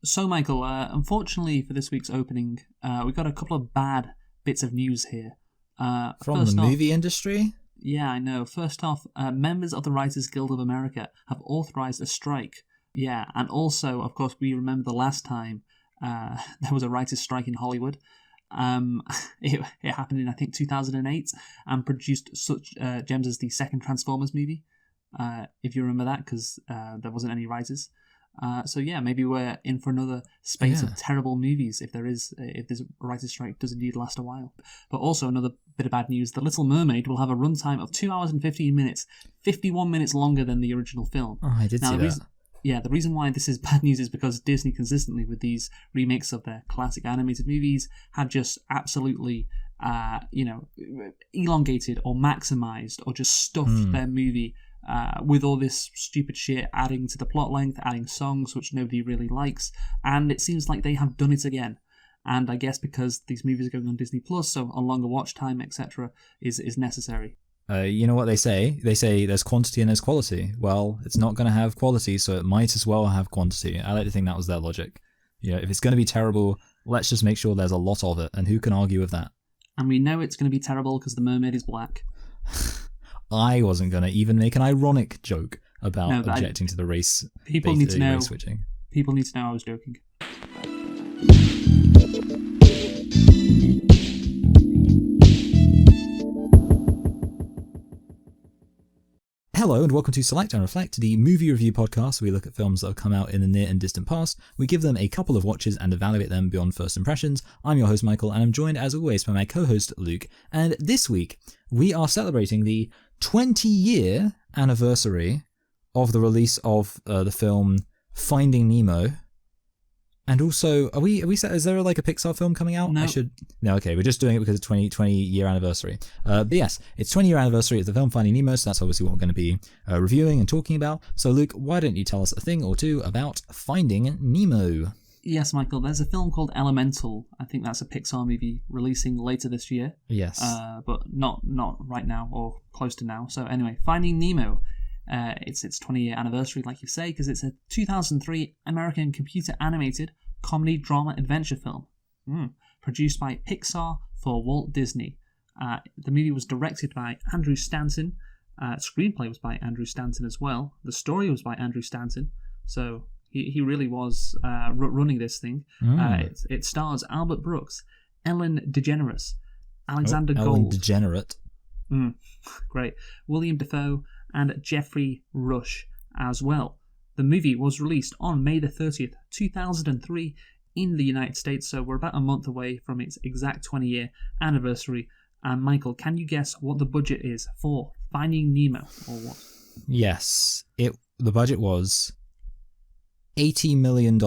So, Michael, unfortunately for this week's opening, we got a couple of bad bits of news here. From the movie industry? Yeah, I know. First off, members of the Writers Guild of America have authorized a strike. Yeah, and also, of course, we remember the last time there was a writers' strike in Hollywood. It happened in, I think, 2008 and produced such gems as the second Transformers movie, if you remember that, because there wasn't any writers. So yeah, maybe we're in for another spate of terrible movies if this writer's strike does indeed last a while. But also another bit of bad news: The Little Mermaid will have a runtime of 2 hours and 15 minutes, 51 minutes longer than the original film. Oh, I did see that. The reason why this is bad news is because Disney consistently, with these remakes of their classic animated movies, have just absolutely, elongated or maximized or just stuffed their movie with all this stupid shit, adding to the plot length, adding songs which nobody really likes, and it seems like they have done it again. And I guess because these movies are going on Disney Plus, so a longer watch time, etc., is necessary. You know what they say? They say there's quantity and there's quality. Well, it's not going to have quality, so it might as well have quantity. I like to think that was their logic. If it's going to be terrible, let's just make sure there's a lot of it, and who can argue with that? And we know it's going to be terrible because the mermaid is black. I wasn't going to even make an ironic joke about objecting to the race. People need to know. Race switching. People need to know I was joking. Hello and welcome to Select and Reflect, the movie review podcast where we look at films that have come out in the near and distant past. We give them a couple of watches and evaluate them beyond first impressions. I'm your host Michael, and I'm joined as always by my co-host Luke. And this week we are celebrating the 20-year anniversary of the release of the film Finding Nemo. And also, is there like a Pixar film coming out? No. No, okay, we're just doing it because it's 20-year anniversary. But yes, it's 20-year anniversary of the film Finding Nemo, so that's obviously what we're going to be reviewing and talking about. So Luke, why don't you tell us a thing or two about Finding Nemo? Yes, Michael, there's a film called Elemental. I think that's a Pixar movie releasing later this year. Yes. But not right now or close to now. So anyway, Finding Nemo. It's its 20-year anniversary, like you say, because it's a 2003 American computer-animated comedy drama adventure film produced by Pixar for Walt Disney. The movie was directed by Andrew Stanton. Screenplay was by Andrew Stanton as well. The story was by Andrew Stanton. So he really was running this thing. It stars Albert Brooks, Ellen DeGeneres, Alexander Gold. Ellen DeGenerate. Great. William Dafoe and Jeffrey Rush as well. The movie was released on May the 30th, 2003 in the United States, so we're about a month away from its exact 20-year anniversary. And Michael, can you guess what the budget is for Finding Nemo, or what? Yes. The budget was $80 million.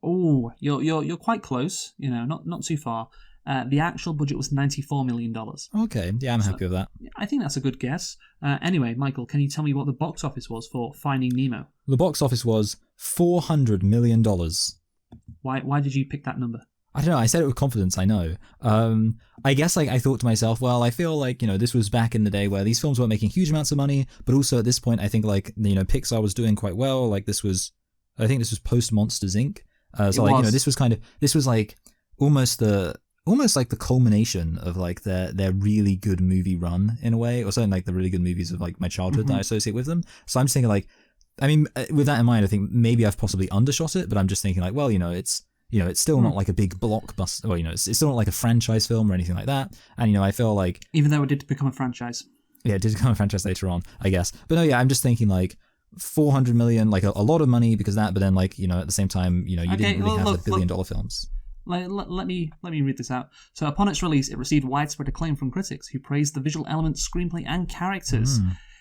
Oh, you're quite close, not too far. The actual budget was $94 million. Okay, yeah, I'm happy with that. I think that's a good guess. Anyway, Michael, can you tell me what the box office was for Finding Nemo? The box office was $400 million. Why did you pick that number? I don't know, I said it with confidence, I know. I guess I thought to myself, well, I feel like, this was back in the day where these films weren't making huge amounts of money, but also at this point, I think Pixar was doing quite well. I think this was post Monsters, Inc. This was like almost like the culmination of like their really good movie run in a way, or something like the really good movies of like my childhood that I associate with them. So I'm just thinking with that in mind, I think maybe I've possibly undershot it, but I'm just thinking it's still not like a big blockbuster, or it's still not like a franchise film or anything like that. And I feel like, even though it did become a franchise. Yeah, it did become a franchise later on, I guess. But no, yeah, I'm just thinking like 400 million, like a lot of money because of that, but then like, at the same time, you didn't really have the billion-dollar films. Let me read this out. So upon its release, it received widespread acclaim from critics who praised the visual elements, screenplay, and characters.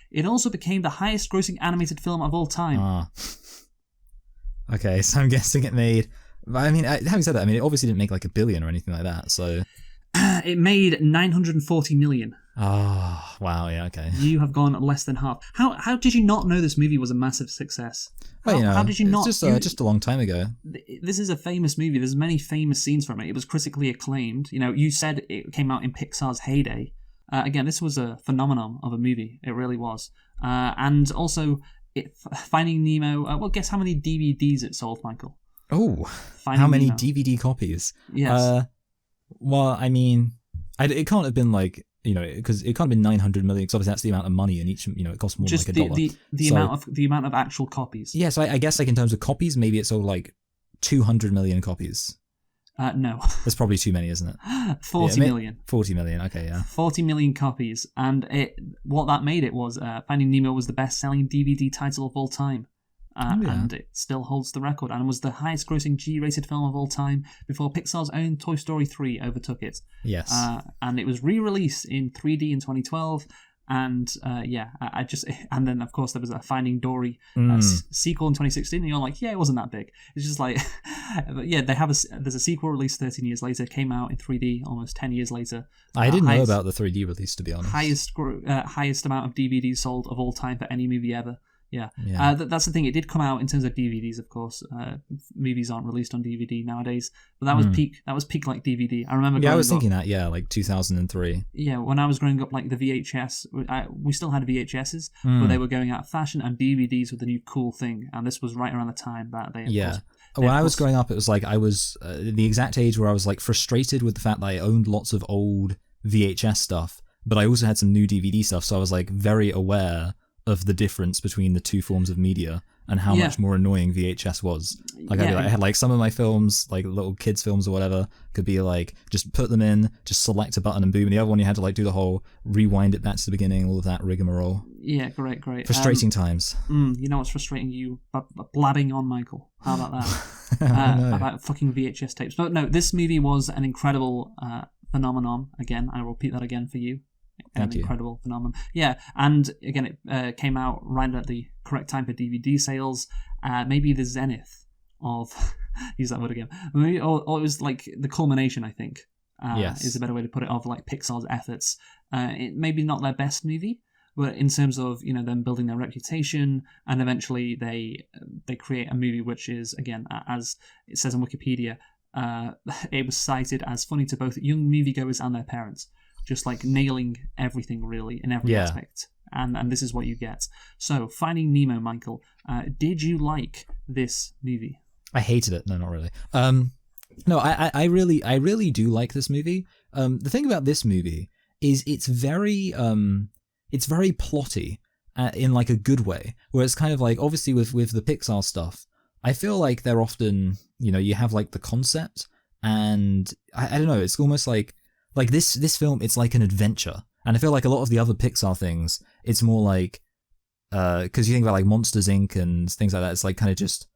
It also became the highest-grossing animated film of all time. Okay, so I'm guessing it made... I mean, having said that, it obviously didn't make like $1 billion or anything like that, so... It made $940 million. Oh, wow, yeah, okay. You have gone less than half. How did you not know this movie was a massive success? How did you not? It's just a long time ago. This is a famous movie. There's many famous scenes from it. It was critically acclaimed. You said it came out in Pixar's heyday. Again, this was a phenomenon of a movie. It really was. And also, Finding Nemo. Well, guess how many DVDs it sold, Michael? Oh, Finding how many Nemo. DVD copies? Yes. Well, I mean, it can't have been like, because it can't have been 900 million, because obviously that's the amount of money, and each, it costs more Just than like $1. the amount of actual copies. Yeah, so I guess like in terms of copies, maybe it's all like 200 million copies. No. That's probably too many, isn't it? 40 million. 40 million, okay, yeah. 40 million copies, and what that made it was Finding Nemo was the best-selling DVD title of all time. And it still holds the record, and was the highest-grossing G-rated film of all time before Pixar's own Toy Story 3 overtook it. Yes. And it was re-released in 3D in 2012, and and then of course there was a Finding Dory sequel in 2016, and you're like, yeah, it wasn't that big. It's just like, but yeah, there's a sequel released 13 years later, came out in 3D almost 10 years later. I didn't know about the 3D release, to be honest. Highest amount of DVDs sold of all time for any movie ever. Yeah. That's the thing. It did come out in terms of DVDs, of course. Movies aren't released on DVD nowadays, but that was peak. That was peak like DVD. I remember. Yeah, I was thinking that. Yeah, like 2003. Yeah, when I was growing up, like the VHS, we still had VHSs, but they were going out of fashion, and DVDs were the new cool thing. And this was right around the time that they. When I was growing up, it was like I was the exact age where I was like frustrated with the fact that I owned lots of old VHS stuff, but I also had some new DVD stuff, so I was like very aware of the difference between the two forms of media and how much more annoying VHS was. Like, I had like some of my films, like little kids films or whatever, could be like, just put them in, just select a button and boom. And the other one, you had to like do the whole rewind it back to the beginning, all of that rigmarole. Yeah, great. Frustrating times. You know what's frustrating you? Blabbing on, Michael. How about that? About fucking VHS tapes. But no, this movie was an incredible phenomenon. Again, I will repeat that again for you. An incredible phenomenon. Yeah, and again, it came out right at the correct time for DVD sales. Maybe the zenith of use that word again. Maybe, or it was like the culmination, I think. Is a better way to put it, of like Pixar's efforts. It maybe not their best movie, but in terms of them building their reputation, and eventually they create a movie which is, again, as it says on Wikipedia, it was cited as funny to both young moviegoers and their parents. Just like nailing everything really in every aspect. And this is what you get. So, Finding Nemo, Michael, did you like this movie? I hated it. No, not really. No, I really do like this movie. The thing about this movie is it's very plotty in like a good way, where it's kind of like, obviously with the Pixar stuff, I feel like they're often, you have like the concept, and I don't know, it's almost like this film, it's like an adventure. And I feel like a lot of the other Pixar things, it's more like, because you think about like Monsters Inc. and things like that, it's like kind of just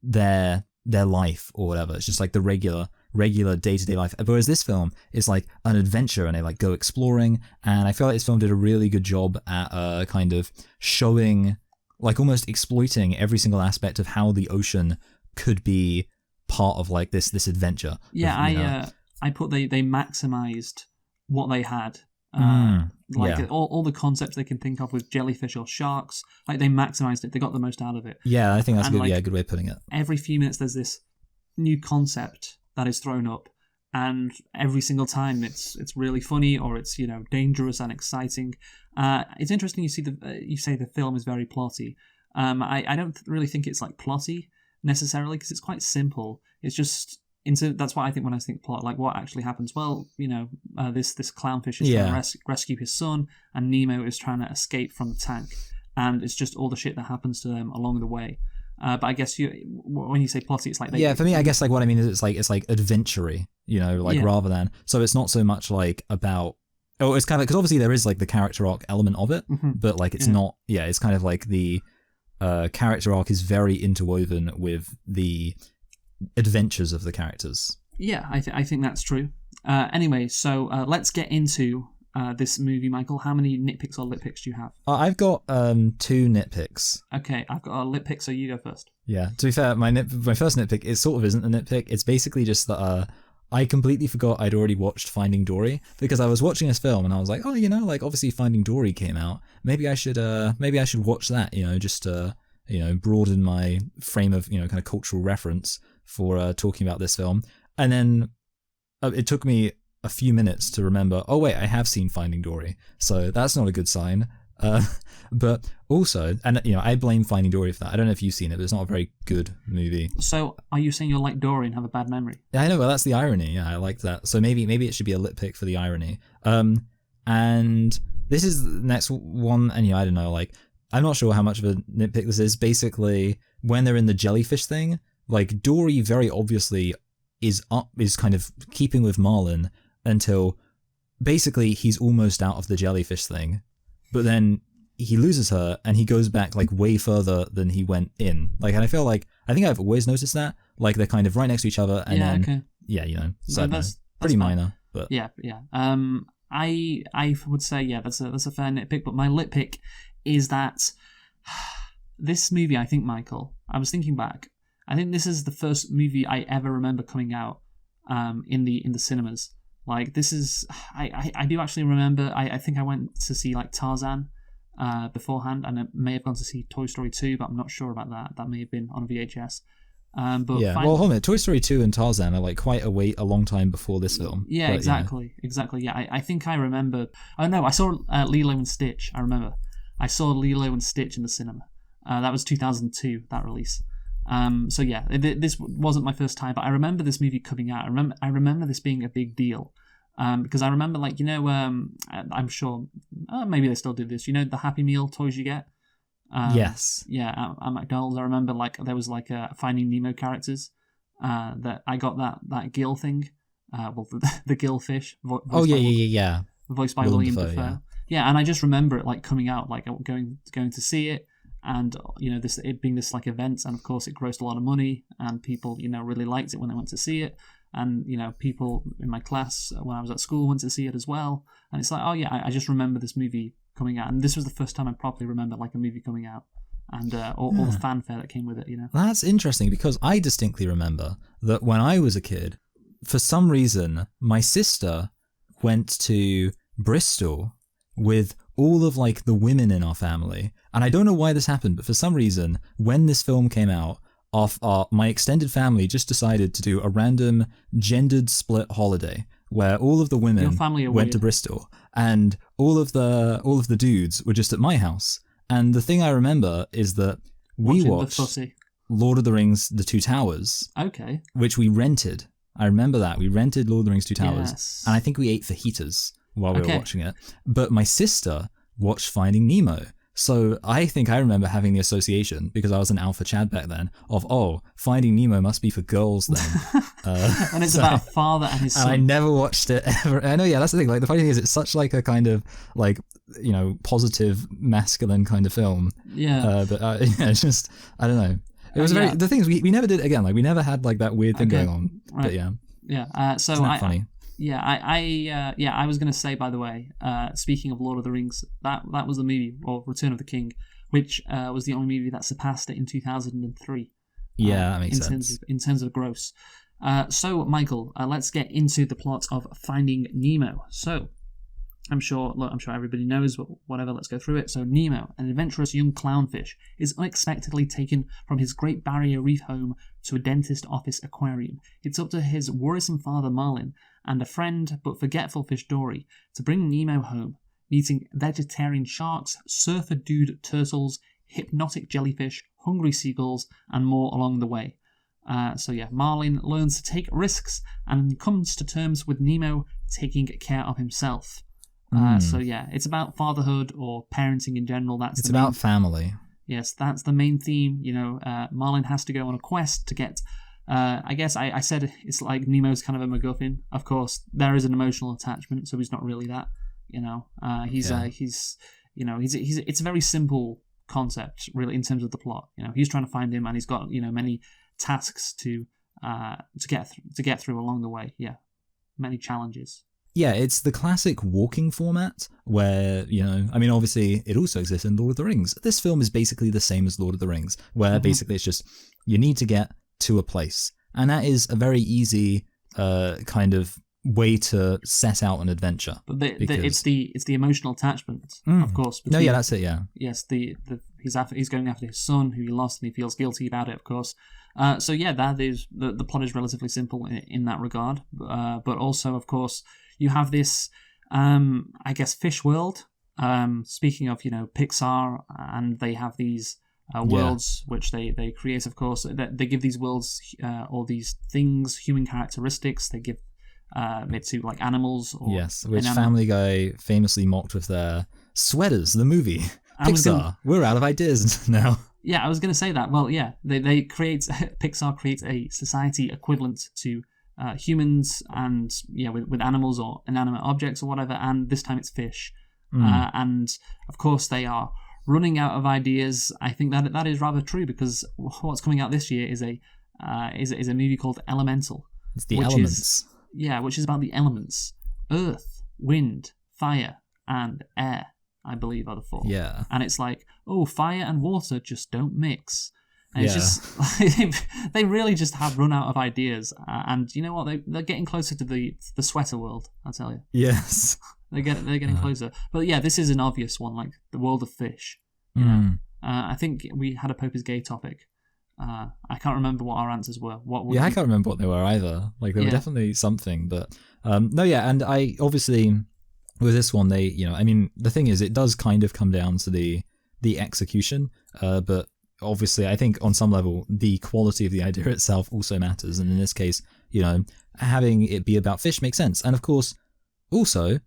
their life or whatever. It's just like the regular day-to-day life. Whereas this film is like an adventure, and they like go exploring. And I feel like this film did a really good job at kind of showing, like almost exploiting every single aspect of how the ocean could be part of like this adventure. Yeah, I put they maximized what they had. All the concepts they can think of with jellyfish or sharks, like they maximized it. They got the most out of it. Yeah, I think that's good. Like, good way of putting it. Every few minutes there's this new concept that is thrown up, and every single time it's really funny, or it's dangerous and exciting. It's interesting. You say the film is very plotty. I don't really think it's like plotty necessarily, because it's quite simple. It's just that's why I think when I think plot, like what actually happens. Well, this clownfish is trying to rescue his son, and Nemo is trying to escape from the tank, and it's just all the shit that happens to them along the way. But I guess when you say plotty, it's like for me, I guess like what I mean is it's like adventure-y, rather than, so it's not so much like about, it's kind of, because obviously there is like the character arc element of it, but like it's not, it's kind of like the character arc is very interwoven with the adventures of the characters. Yeah, I think that's true. Anyway, so let's get into this movie, Michael. How many nitpicks or litpicks do you have? I've got 2 nitpicks. Okay, I've got a litpick, so you go first. Yeah, to be fair, my first nitpick, it sort of isn't a nitpick. It's basically just that I completely forgot I'd already watched Finding Dory, because I was watching this film and I was like, oh, like obviously Finding Dory came out. Maybe I should watch that, just to broaden my frame of kind of cultural reference for talking about this film. And then it took me a few minutes to remember, oh wait, I have seen Finding Dory, so that's not a good sign. But also, and I blame Finding Dory for that. I don't know if you've seen it, but it's not a very good movie. So, are you saying you're like Dory and have a bad memory? Yeah, I know. Well, that's the irony. Yeah, I like that. So maybe it should be a lit pick for the irony. And this is the next one, and I don't know. Like, I'm not sure how much of a nitpick this is. Basically, when they're in the jellyfish thing, like Dory very obviously is kind of keeping with Marlin until basically he's almost out of the jellyfish thing, but then he loses her and he goes back like way further than he went in. Like, and I think I've always noticed that. Like, they're kind of right next to each other, and then okay. So that's pretty minor, but yeah. I would say that's a fair nitpick, but my lit pick is that this movie, I think, Michael, I was thinking back, I think this is the first movie I ever remember coming out in the cinemas. Like, this is, I do actually remember, I think I went to see like Tarzan beforehand, and I may have gone to see Toy Story 2, but I'm not sure about that. That may have been on VHS. But yeah, well, hold on. Toy Story 2 and Tarzan are like quite a long time before this film. Yeah, but, exactly. Yeah, I think I remember. Oh no, I saw Lilo and Stitch. I remember. I saw Lilo and Stitch in the cinema. That was 2002, that release. So yeah, this wasn't my first time, but I remember this movie coming out. I remember this being a big deal. Because I remember, like, I'm sure maybe they still do this. The Happy Meal toys you get. Yes. Yeah, at McDonald's, I remember like there was like Finding Nemo characters. That I got that gill thing. The gill fish. Yeah. Voiced by William Dafoe. Yeah, and I just remember it like coming out, like going to see it, and it being this like event, and of course it grossed a lot of money, and people really liked it when they went to see it. And people in my class when I was at school went to see it as well. And it's like, oh yeah, I just remember this movie coming out, and this was the first time I properly remember like a movie coming out, and all the fanfare that came with it. That's interesting, because I distinctly remember that when I was a kid, for some reason, my sister went to Bristol with all of like the women in our family, and I don't know why this happened, but for some reason, when this film came out, my extended family just decided to do a random gendered split holiday where all of the women went to Bristol and all of the dudes were just at my house. And the thing I remember is that we watched Lord of the Rings: The Two Towers. Okay. Which we rented. I remember that. We rented Lord of the Rings: Two Towers. Yes. And I think we ate fajitas while we were watching it. But my sister watched Finding Nemo. So I think I remember having the association, because I was an alpha Chad back then, of, Finding Nemo must be for girls then. And it's about a father and his son. And I never watched it ever. I know, yeah, that's the thing. Like, the funny thing is, it's such like a kind of like, positive masculine kind of film. Yeah. It's just, I don't know. It was the thing is, we never did, again, like we never had like that weird thing going on. Right. But yeah. Yeah. So isn't that funny? Yeah, I was going to say, by the way, speaking of Lord of the Rings, that was the movie, or Return of the King, which was the only movie that surpassed it in 2003. Yeah, that makes sense. In terms of gross. So, Michael, let's get into the plot of Finding Nemo. So, I'm sure everybody knows, but whatever, let's go through it. So, Nemo, an adventurous young clownfish, is unexpectedly taken from his Great Barrier Reef home to a dentist office aquarium. It's up to his worrisome father, Marlin, and a friend but forgetful fish, Dory, to bring Nemo home, meeting vegetarian sharks, surfer dude turtles, hypnotic jellyfish, hungry seagulls, and more along the way. Marlin learns to take risks and comes to terms with Nemo taking care of himself. It's about fatherhood or parenting in general. It's about family. Yes, that's the main theme. Marlin has to go on a quest to get. I guess I said it's like Nemo's kind of a MacGuffin. Of course, there is an emotional attachment, so he's not really that. It's a very simple concept, really, in terms of the plot. He's trying to find him, and he's got many tasks to get through along the way. Yeah, many challenges. Yeah, it's the classic walking format where, obviously it also exists in Lord of the Rings. This film is basically the same as Lord of the Rings, where basically it's just, you need to get to a place. And that is a very easy kind of way to set out an adventure. But it's the emotional attachment, of course. That's it, yeah. Yes, he's going after his son, who he lost, and he feels guilty about it, of course. That is, the plot is relatively simple in that regard. But also, of course, you have this, fish world Speaking of, Pixar, and they have these worlds which they create, of course. They give these worlds all these things, human characteristics. They give it to like animals. Or yes, which Family Guy famously mocked with their sweaters, the movie. We're out of ideas now. Yeah, I was going to say that. Well, yeah, they create Pixar creates a society equivalent to humans and with animals or inanimate objects or whatever, and this time it's fish. And of course they are running out of ideas. I think that is rather true, because what's coming out this year is a movie called Elemental. It's the elements. Which is about the elements: earth, wind, fire, and air. I believe are the four. Yeah. And it's like, fire and water just don't mix. And it's just they really just have run out of ideas. And you know what? They're getting closer to the sweater world. I tell you. Yes. They're getting closer. But yeah, this is an obvious one, like the world of fish. You know? I think we had a Pope is Gay topic. I can't remember what our answers were. I can't remember what they were either. Like they were definitely something, but no, yeah. And I obviously with this one, the thing is, it does kind of come down to the execution, but obviously, I think on some level, the quality of the idea itself also matters. And in this case, having it be about fish makes sense. And of course, also,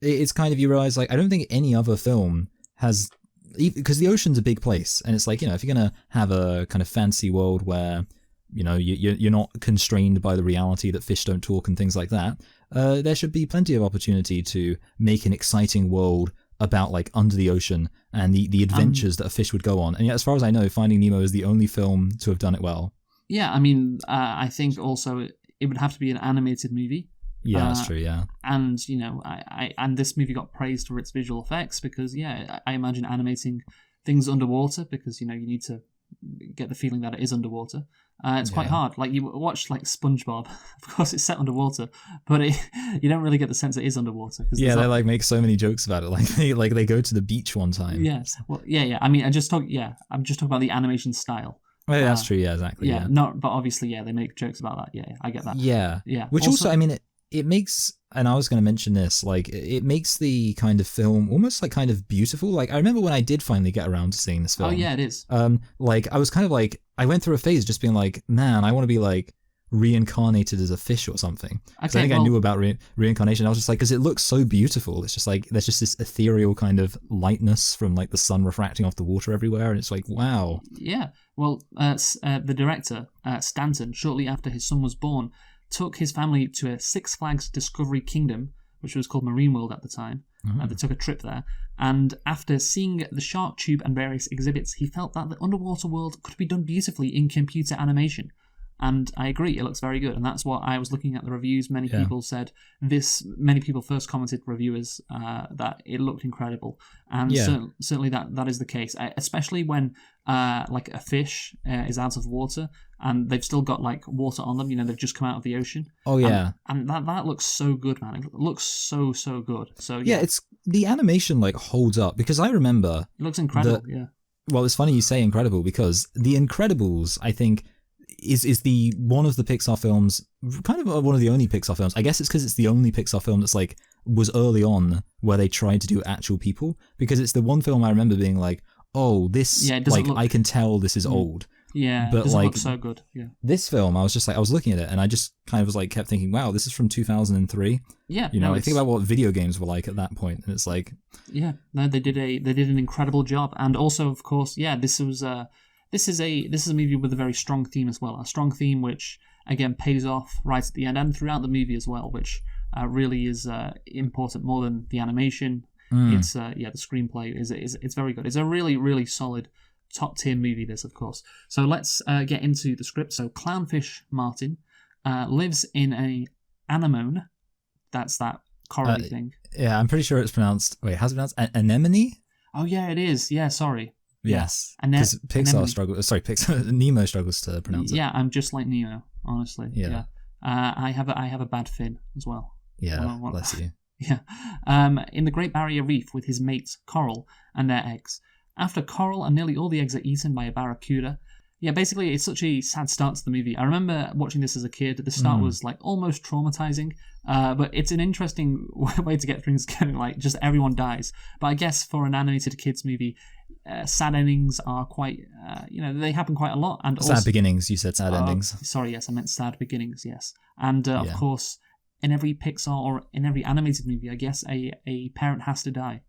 it's kind of, you realize, like, I don't think any other film has, because the ocean's a big place, and it's like, if you're gonna have a kind of fancy world where you're not constrained by the reality that fish don't talk and things like that, there should be plenty of opportunity to make an exciting world about like under the ocean and the adventures that a fish would go on. And yet, as far as I know, Finding Nemo is the only film to have done it well. Yeah, I mean, I think also it would have to be an animated movie. Yeah, that's true. Yeah, and and this movie got praised for its visual effects because I imagine animating things underwater, because you need to get the feeling that it is underwater. It's quite hard. Like you watch like SpongeBob, of course it's set underwater, but you don't really get the sense it is underwater. Yeah, they like make so many jokes about it. Like they go to the beach one time. Yes. Well, yeah. I mean, I'm just talking about the animation style. Oh, yeah, that's true. Yeah, exactly. Yeah, not. But obviously, they make jokes about that. Yeah, I get that. Yeah. Yeah. Which also I mean, it makes, and I was going to mention this, like, it makes the kind of film almost like kind of beautiful. Like, I remember when I did finally get around to seeing this film. Oh, yeah, it is. Like, I was kind of like, I went through a phase just being like, man, I want to be like reincarnated as a fish or something. Because I knew about reincarnation. I was just like, because it looks so beautiful. It's just like, there's just this ethereal kind of lightness from like the sun refracting off the water everywhere. And it's like, wow. Yeah. Well, the director, Stanton, shortly after his son was born, took his family to a Six Flags Discovery Kingdom, which was called Marine World at the time. They took a trip there. And after seeing the shark tube and various exhibits, he felt that the underwater world could be done beautifully in computer animation. And I agree, it looks very good. And that's what I was looking at the reviews. Many people said this. Many people first commented, reviewers, that it looked incredible. And certainly that is the case, especially when like a fish is out of water and they've still got like water on them. They've just come out of the ocean. Oh yeah, and that looks so good, man. It looks so good. So yeah, it's the animation like holds up, because I remember it looks incredible. Well, it's funny you say incredible, because The Incredibles, I think, is the one of the Pixar films, kind of one of the only Pixar films. I guess it's because it's the only Pixar film that's like was early on where they tried to do actual people, because it's the one film I remember being like, oh, this I can tell this is old. Yeah, but it like looks so good. Yeah, this film, I was just like, I was looking at it and I just kind of was like, kept thinking, wow, this is from 2003. Yeah, I think about what video games were like at that point, and it's like, yeah, no, they did an incredible job, and also, of course, this is a movie with a very strong theme as well. A strong theme which again pays off right at the end and throughout the movie as well, which really is important more than the animation. It's the screenplay is very good. It's a really, really solid top tier movie, this, of course. So let's get into the script. So Clownfish Martin lives in a anemone. That's that coral thing. Yeah, I'm pretty sure it's pronounced. Wait, how's it pronounced? Anemone? Oh yeah, it is. Yeah, sorry. Yes, because Nemo struggles to pronounce it. Yeah, I'm just like Nemo, honestly. Yeah. I have a bad fin as well. Yeah, bless you. Yeah. In the Great Barrier Reef with his mates Coral and their eggs. After Coral and nearly all the eggs are eaten by a barracuda, Yeah, basically, it's such a sad start to the movie. I remember watching this as a kid. The start was like almost traumatizing, but it's an interesting way to get things going. Like, just everyone dies. But I guess for an animated kids movie, sad endings are quite, they happen quite a lot. And sad beginnings. You said sad endings. Sorry, yes, I meant sad beginnings. Yes, and of Yeah. course, in every Pixar or in every animated movie, I guess a parent has to die.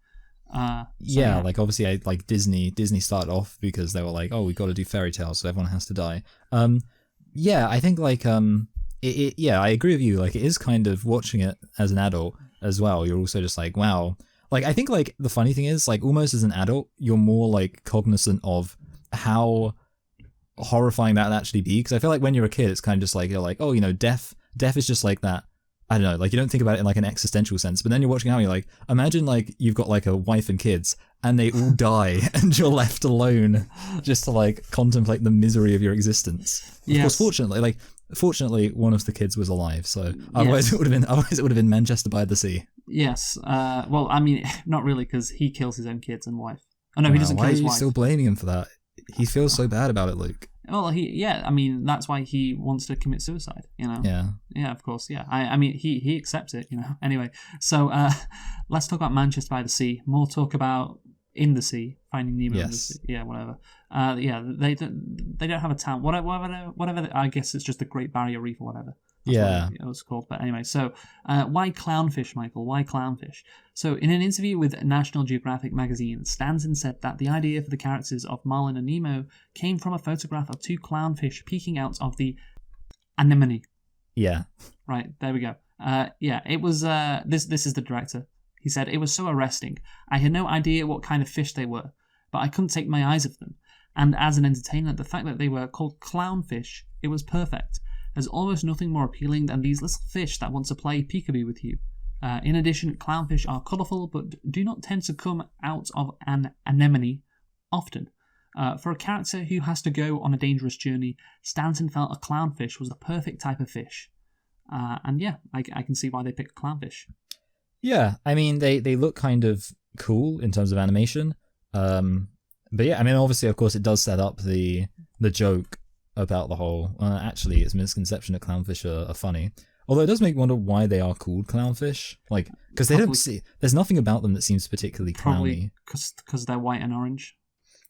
Like obviously, Disney started off because they were like, oh, we've got to do fairy tales, so everyone has to die. I think like I agree with you. Like, it is kind of watching it as an adult as well. You're also just like, wow. Like, I think like the funny thing is, like, almost as an adult, you're more like cognizant of how horrifying that would actually be. Because I feel like when you're a kid, it's kind of just like, you're like, oh, death is just like that. I don't know, like, you don't think about it in like an existential sense, but then you're watching how you're like, imagine like you've got like a wife and kids and they all die and you're left alone just to like contemplate the misery of your existence. Of course, fortunately, one of the kids was alive, so otherwise it would have been Manchester by the Sea. Yes. Well, I mean, not really, because he kills his own kids and wife. Oh no, he doesn't kill his wife. Why are you still blaming him for that? He feels so bad about it, Luke. Well, I mean, that's why he wants to commit suicide, Yeah, of course, yeah. I mean, he accepts it, Anyway, so let's talk about Manchester by the Sea. More talk about In the Sea, Finding Nemo in the Sea. Yeah, whatever. They don't have a town. Whatever. I guess it's just the Great Barrier Reef or whatever. That's what it was called. But anyway, so why clownfish, Michael? Why clownfish? So in an interview with National Geographic magazine, Stanton said that the idea for the characters of Marlin and Nemo came from a photograph of two clownfish peeking out of the anemone. Yeah. Right, there we go. It was, this is the director. He said, it was so arresting. I had no idea what kind of fish they were, but I couldn't take my eyes off them. And as an entertainer, the fact that they were called clownfish, it was perfect. There's almost nothing more appealing than these little fish that want to play peekaboo with you. In addition, clownfish are colourful but do not tend to come out of an anemone often. For a character who has to go on a dangerous journey, Stanton felt a clownfish was the perfect type of fish. I can see why they picked clownfish. Yeah, I mean, they look kind of cool in terms of animation. But yeah, I mean, obviously, of course, it does set up the joke about the whole, actually, it's a misconception that clownfish are funny. Although it does make me wonder why they are called clownfish. Like, because they don't see, there's nothing about them that seems particularly clowny. Probably because they're white and orange.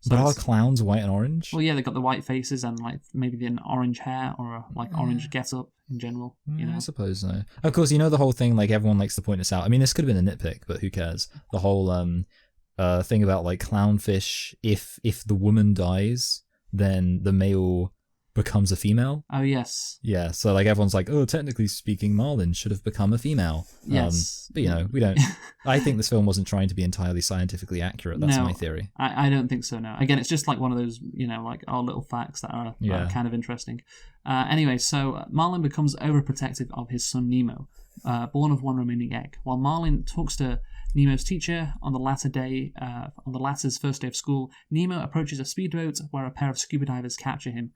So but are clowns white and orange? Well, yeah, they've got the white faces and like maybe an orange hair or a orange get-up in general. I suppose so. Of course, the whole thing, like, everyone likes to point this out. I mean, this could have been a nitpick, but who cares? The whole thing about like clownfish, if the woman dies, then the male becomes a female. Oh, yes. Yeah, so like everyone's like, oh, technically speaking, Marlin should have become a female. Yes. But we don't. I think this film wasn't trying to be entirely scientifically accurate. That's my theory. I don't think so, no. Again, it's just like one of those, like our little facts that are kind of interesting. Anyway, so Marlin becomes overprotective of his son Nemo, born of one remaining egg. While Marlin talks to Nemo's teacher on the latter's first day of school, Nemo approaches a speedboat where a pair of scuba divers capture him.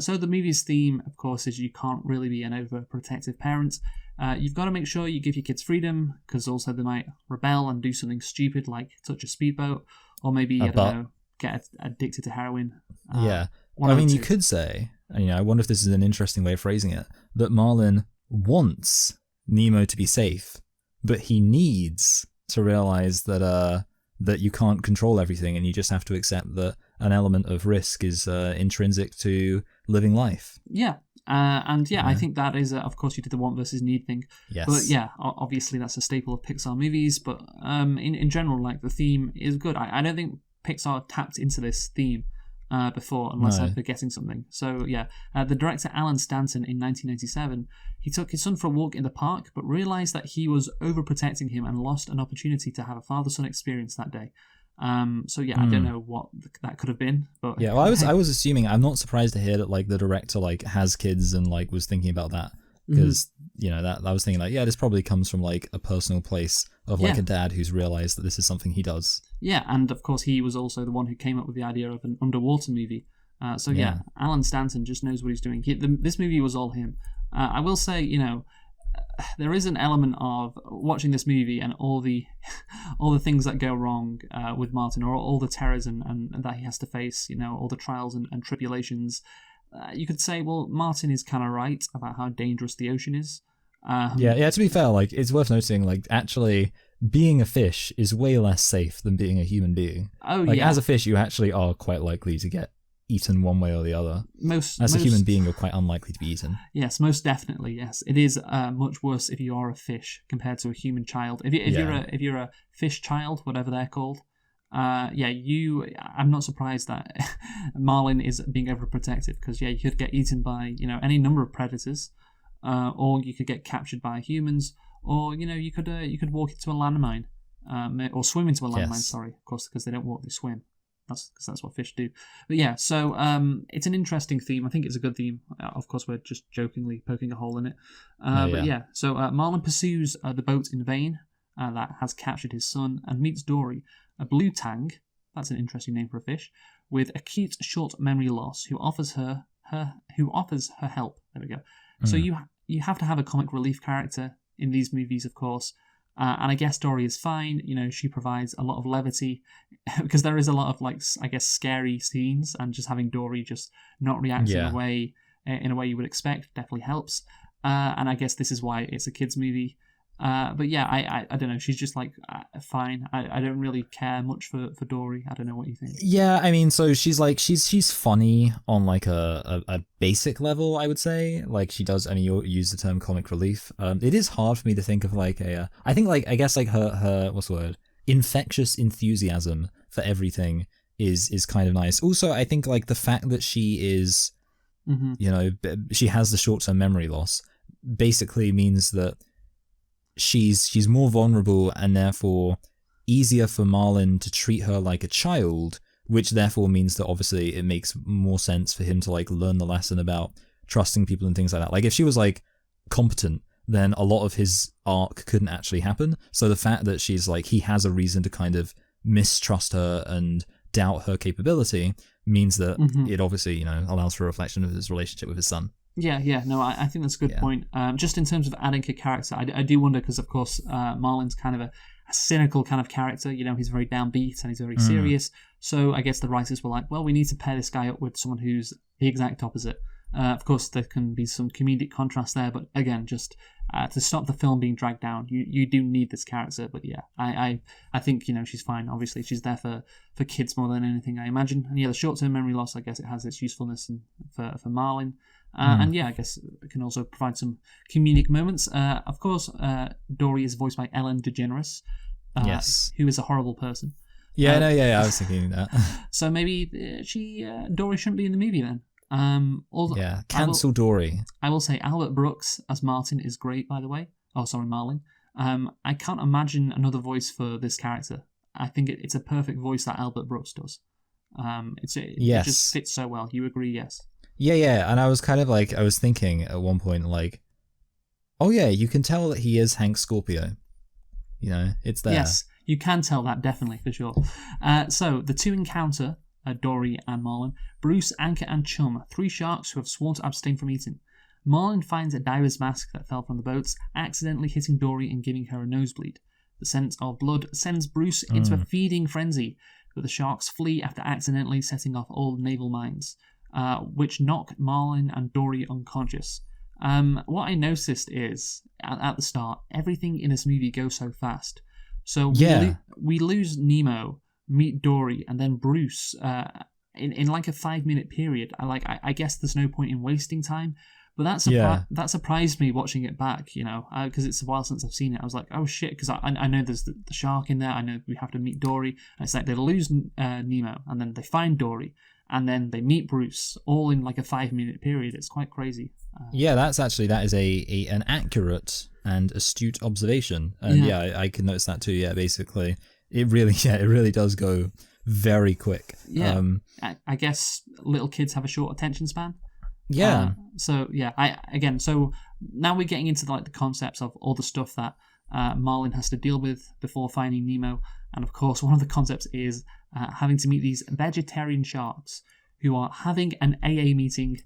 So the movie's theme, of course, is you can't really be an overprotective parent. You've got to make sure you give your kids freedom, because also they might rebel and do something stupid like touch a speedboat, or maybe, get addicted to heroin. I mean, you could say, I wonder if this is an interesting way of phrasing it, that Marlin wants Nemo to be safe, but he needs to realize that you can't control everything, and you just have to accept that an element of risk is intrinsic to living life. I think that is, of course, you did the want versus need thing. Yes. But obviously that's a staple of Pixar movies, but in general, like, the theme is good. I don't think Pixar tapped into this theme before, unless I'm forgetting something. So the director Alan Stanton in 1997, he took his son for a walk in the park, but realized that he was overprotecting him and lost an opportunity to have a father-son experience that day. I don't know what that could have been, but I was assuming. I'm not surprised to hear that like the director like has kids and like was thinking about that, because that I was thinking like, this probably comes from like a personal place of like a dad who's realized that this is something he does. Yeah, and of course he was also the one who came up with the idea of an underwater movie. Alan Stanton just knows what he's doing. This movie was all him. I will say, there is an element of watching this movie and all the all the things that go wrong with Martin, or all the terrors and that he has to face, all the trials and tribulations. You could say, well, Martin is kind of right about how dangerous the ocean is. Yeah. To be fair, like, it's worth noting, like, actually, being a fish is way less safe than being a human being. Oh, like, yeah. as a fish, you actually are quite likely to get eaten one way or the other. As a most, human being, you're quite unlikely to be eaten. Yes, most definitely. Yes, it is much worse if you are a fish compared to a human child. If you're a fish child, whatever they're called, I'm not surprised that Marlin is being overprotective, because you could get eaten by any number of predators, or you could get captured by humans, or you could walk into a landmine, or swim into a landmine. Yes. Sorry, of course, because they don't walk, they swim. That's what fish do. But yeah, so it's an interesting theme. I think it's a good theme. Of course, we're just jokingly poking a hole in it. But yeah, so Marlin pursues the boat in vain that has captured his son, and meets Dory, a blue tang. That's an interesting name for a fish, with acute short memory loss, who offers her help. There we go. So you have to have a comic relief character in these movies, of course. And I guess Dory is fine. She provides a lot of levity, because there is a lot of, like, I guess, scary scenes, and just having Dory just not react in a way you would expect definitely helps. And I guess this is why it's a kids movie. But yeah, I don't know. She's just like fine. I don't really care much for Dory. I don't know what you think. Yeah, I mean, so she's funny on like a basic level, I would say. Like, she does. I mean, you use the term comic relief. It is hard for me to think of like I think, like, I guess, like, her what's the word? Infectious enthusiasm for everything is kind of nice. Also, I think, like, the fact that she is, she has the short-term memory loss basically means that she's more vulnerable, and therefore easier for Marlin to treat her like a child, which therefore means that obviously it makes more sense for him to, like, learn the lesson about trusting people and things like that. Like, if she was, like, competent, then a lot of his arc couldn't actually happen. So the fact that she's, like, he has a reason to kind of mistrust her and doubt her capability means that it obviously, allows for a reflection of his relationship with his son. Yeah, no, I think that's a good point. Just in terms of adding a character, I do wonder, because, of course, Marlin's kind of a cynical kind of character. He's very downbeat and he's very serious. So I guess the writers were like, well, we need to pair this guy up with someone who's the exact opposite. Of course, there can be some comedic contrast there, but again, just to stop the film being dragged down, you do need this character. But yeah, I think she's fine. Obviously, she's there for kids more than anything, I imagine. And yeah, the short-term memory loss, I guess it has its usefulness for Marlin. And yeah, I guess it can also provide some comedic moments. Of course, Dory is voiced by Ellen DeGeneres, yes, who is a horrible person. Yeah, I was thinking that. So maybe Dory shouldn't be in the movie then. Cancel Dory. I will say Albert Brooks as Martin is great, by the way. Oh, sorry, Marlin. I can't imagine another voice for this character. I think it's a perfect voice that Albert Brooks does. It just fits so well. You agree? Yes. Yeah, and I was kind of like, I was thinking at one point, like, oh yeah, you can tell that he is Hank Scorpio. It's there. Yes, you can tell that, definitely, for sure. So the two encounter Dory and Marlin. Bruce, Anchor, and Chum, 3 sharks who have sworn to abstain from eating. Marlin finds a diver's mask that fell from the boats, accidentally hitting Dory and giving her a nosebleed. The scent of blood sends Bruce into a feeding frenzy, but the sharks flee after accidentally setting off all naval mines, which knock Marlin and Dory unconscious. What I noticed is, at the start, everything in this movie goes so fast. So we lose Nemo, meet Dory, and then Bruce in like a 5-minute period. I guess there's no point in wasting time, but that surprised me watching it back, because it's a while since I've seen it. I was like, oh shit, because I know there's the shark in there. I know we have to meet Dory, and it's like they lose Nemo, and then they find Dory, and then they meet Bruce, all in like a 5-minute period. It's quite crazy. That is an accurate and astute observation, and I can notice that too. Yeah, basically. It really does go very quick. Yeah, I guess little kids have a short attention span. Yeah. So now we're getting into like the concepts of all the stuff that Marlin has to deal with before finding Nemo, and of course one of the concepts is having to meet these vegetarian sharks who are having an AA meeting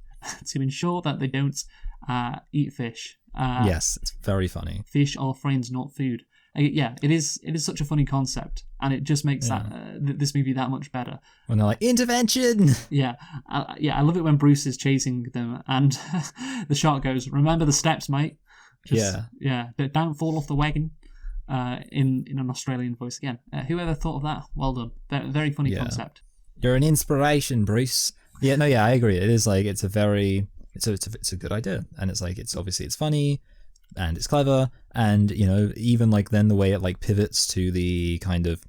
to ensure that they don't eat fish. Yes, it's very funny. Fish are friends, not food. Yeah, it is such a funny concept, and it just makes this movie that much better. When they're like, intervention! Yeah, I love it when Bruce is chasing them, and the shark goes, "Remember the steps, mate." Yeah, don't fall off the wagon. In an Australian voice again. Whoever thought of that? Well done. Very funny concept. You're an inspiration, Bruce. Yeah, no, yeah, I agree. It is like it's a good idea, and it's obviously it's funny. And it's clever, and even like then the way it like pivots to the kind of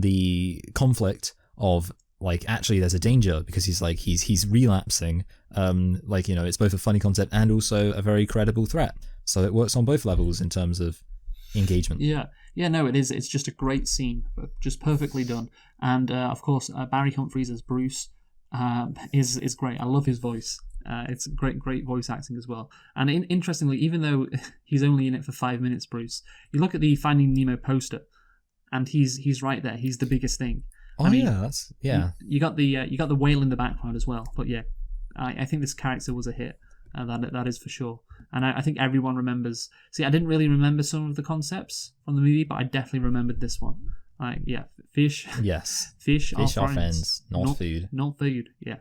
the conflict of like actually there's a danger because he's relapsing. It's both a funny concept and also a very credible threat. So it works on both levels in terms of engagement. Yeah, no, it is. It's just a great scene, just perfectly done. And of course, Barry Humphries as Bruce is great. I love his voice. It's great voice acting as well. And interestingly, even though he's only in it for 5 minutes, Bruce, you look at the Finding Nemo poster, and he's right there. He's the biggest thing. Oh, that's You got the whale in the background as well. But yeah, I think this character was a hit. That is for sure. And I think everyone remembers. See, I didn't really remember some of the concepts from the movie, but I definitely remembered this one. Fish. Yes. Fish are friends, not food. Not food, yeah.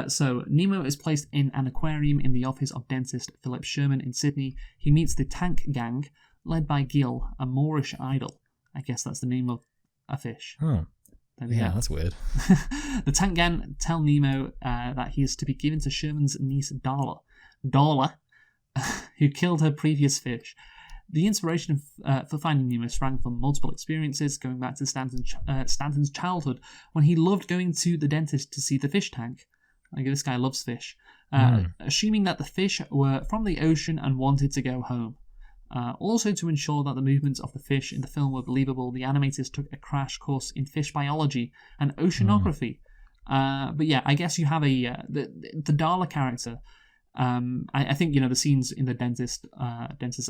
So Nemo is placed in an aquarium in the office of dentist Philip Sherman in Sydney. He meets the Tank Gang, led by Gil, a Moorish idol. I guess that's the name of a fish. Oh. Yeah, that's weird. The Tank Gang tell Nemo that he is to be given to Sherman's niece Darla, who killed her previous fish. The inspiration for Finding Nemo sprang from multiple experiences, going back to Stanton's childhood, when he loved going to the dentist to see the fish tank. Like, this guy loves fish. Assuming that the fish were from the ocean and wanted to go home. Also, to ensure that the movements of the fish in the film were believable, the animators took a crash course in fish biology and oceanography. But yeah, I guess you have the Darla character. I think the scenes in the dentist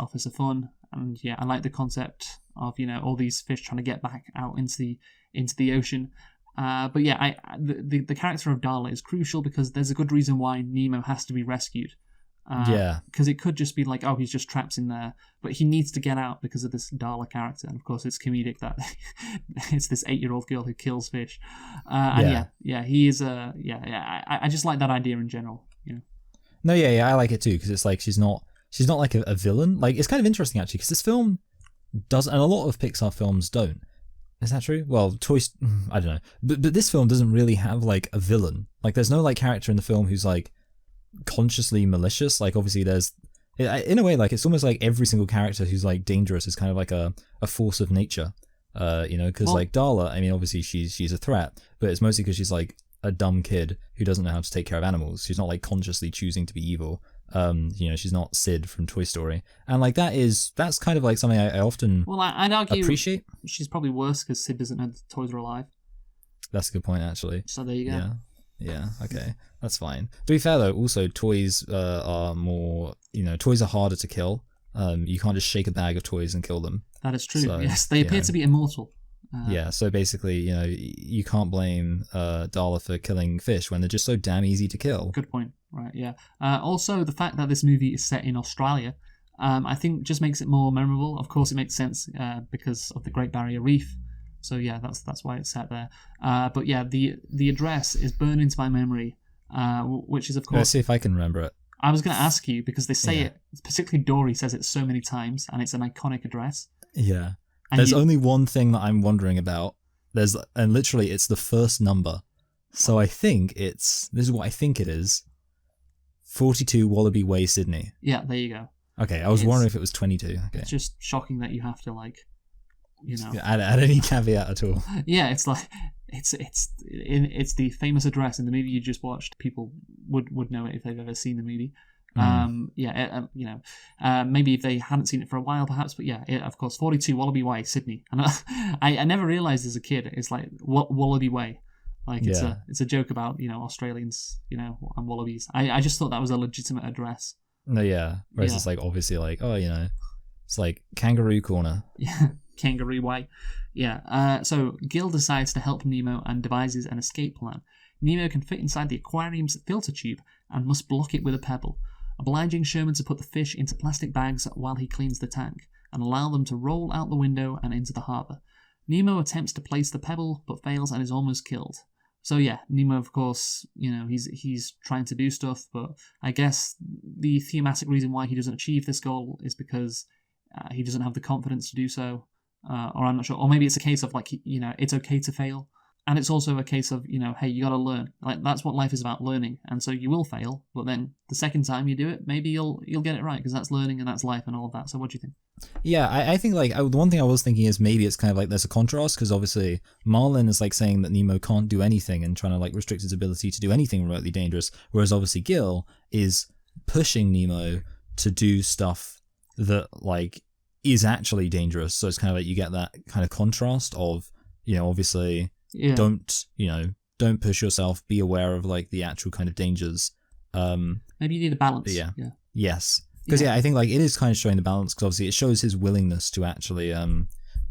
office are fun, and yeah, I like the concept of all these fish trying to get back out into the ocean. But yeah, the character of Darla is crucial because there's a good reason why Nemo has to be rescued. Because it could just be like, oh, he's just trapped in there, but he needs to get out because of this Darla character, and of course it's comedic that it's this 8-year-old girl who kills fish. He is I just like that idea in general. No, yeah, I like it too because it's like she's not like a villain. Like, it's kind of interesting actually because this film does, and a lot of Pixar films don't. Is that true? Well, I don't know, but this film doesn't really have like a villain. Like, there's no like character in the film who's like consciously malicious. Like, obviously there's, in a way, like it's almost like every single character who's like dangerous is kind of like a force of nature. Because like Darla, I mean, obviously she's a threat, but it's mostly because she's like a dumb kid who doesn't know how to take care of animals. She's not like consciously choosing to be evil. She's not Sid from Toy Story, and like that's kind of like something I often I'd argue appreciate. She's probably worse because Sid doesn't know the toys are alive. That's a good point, actually. So there you go. Yeah. Okay, that's fine. To be fair though, also toys are more. Toys are harder to kill. You can't just shake a bag of toys and kill them. That is true. So, yes, they appear to be immortal. So basically, you can't blame Darla for killing fish when they're just so damn easy to kill. Good point. Right, yeah. Also, the fact that this movie is set in Australia, I think just makes it more memorable. Of course, it makes sense because of the Great Barrier Reef. So yeah, that's why it's set there. But yeah, the address is burned into my memory, which is of course. Let's see if I can remember it. I was going to ask you because they say it, particularly Dory says it so many times, and it's an iconic address. Yeah. There's only one thing that I'm wondering about. And literally it's the first number. So I think this is what I think it is. 42 Wallaby Way, Sydney. Yeah, there you go. Okay, I was wondering if it was 22. Okay. It's just shocking that you have to add any caveat at all. Yeah, it's like it's the famous address in the movie you just watched. People would know it if they've ever seen the movie. Maybe if they hadn't seen it for a while, perhaps. But yeah, of course, 42 Wallaby Way, Sydney. And I never realised as a kid it's like Wallaby Way. Like it's a joke about Australians and wallabies. I just thought that was a legitimate address. No, yeah. Whereas it's like obviously like it's like Kangaroo Corner. Yeah, Kangaroo Way. Yeah. So Gil decides to help Nemo and devises an escape plan. Nemo can fit inside the aquarium's filter tube and must block it with a pebble, obliging Sherman to put the fish into plastic bags while he cleans the tank, and allow them to roll out the window and into the harbour. Nemo attempts to place the pebble, but fails and is almost killed. So yeah, Nemo, of course, he's trying to do stuff, but I guess the thematic reason why he doesn't achieve this goal is because he doesn't have the confidence to do so, or I'm not sure, or maybe it's a case of it's okay to fail, and it's also a case of hey, you got to learn. Like that's what life is about, learning, and so you will fail, but then the second time you do it, maybe you'll get it right because that's learning and that's life and all of that. So what do you think? Yeah, I think the one thing I was thinking is maybe it's kind of like there's a contrast because obviously Marlin is like saying that Nemo can't do anything and trying to like restrict his ability to do anything remotely dangerous, whereas obviously Gil is pushing Nemo to do stuff that like is actually dangerous. So it's kind of like you get that kind of contrast of obviously don't push yourself, be aware of like the actual kind of dangers. Maybe you need a balance. Yes. Because I think like it is kind of showing the balance because obviously it shows his willingness to actually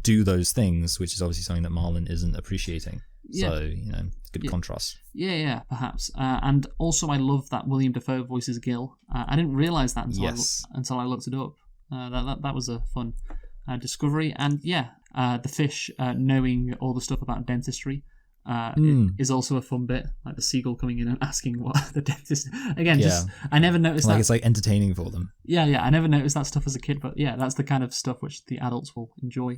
do those things, which is obviously something that Marlin isn't appreciating. So good contrast. Yeah, perhaps. And also I love that William Dafoe voices Gil. I didn't realise that until I looked it up. That was a fun discovery. And the fish knowing all the stuff about dentistry is also a fun bit, like the seagull coming in and asking what the dentist again. I never noticed that. It's like entertaining for them. I never noticed that stuff as a kid, but that's the kind of stuff which the adults will enjoy.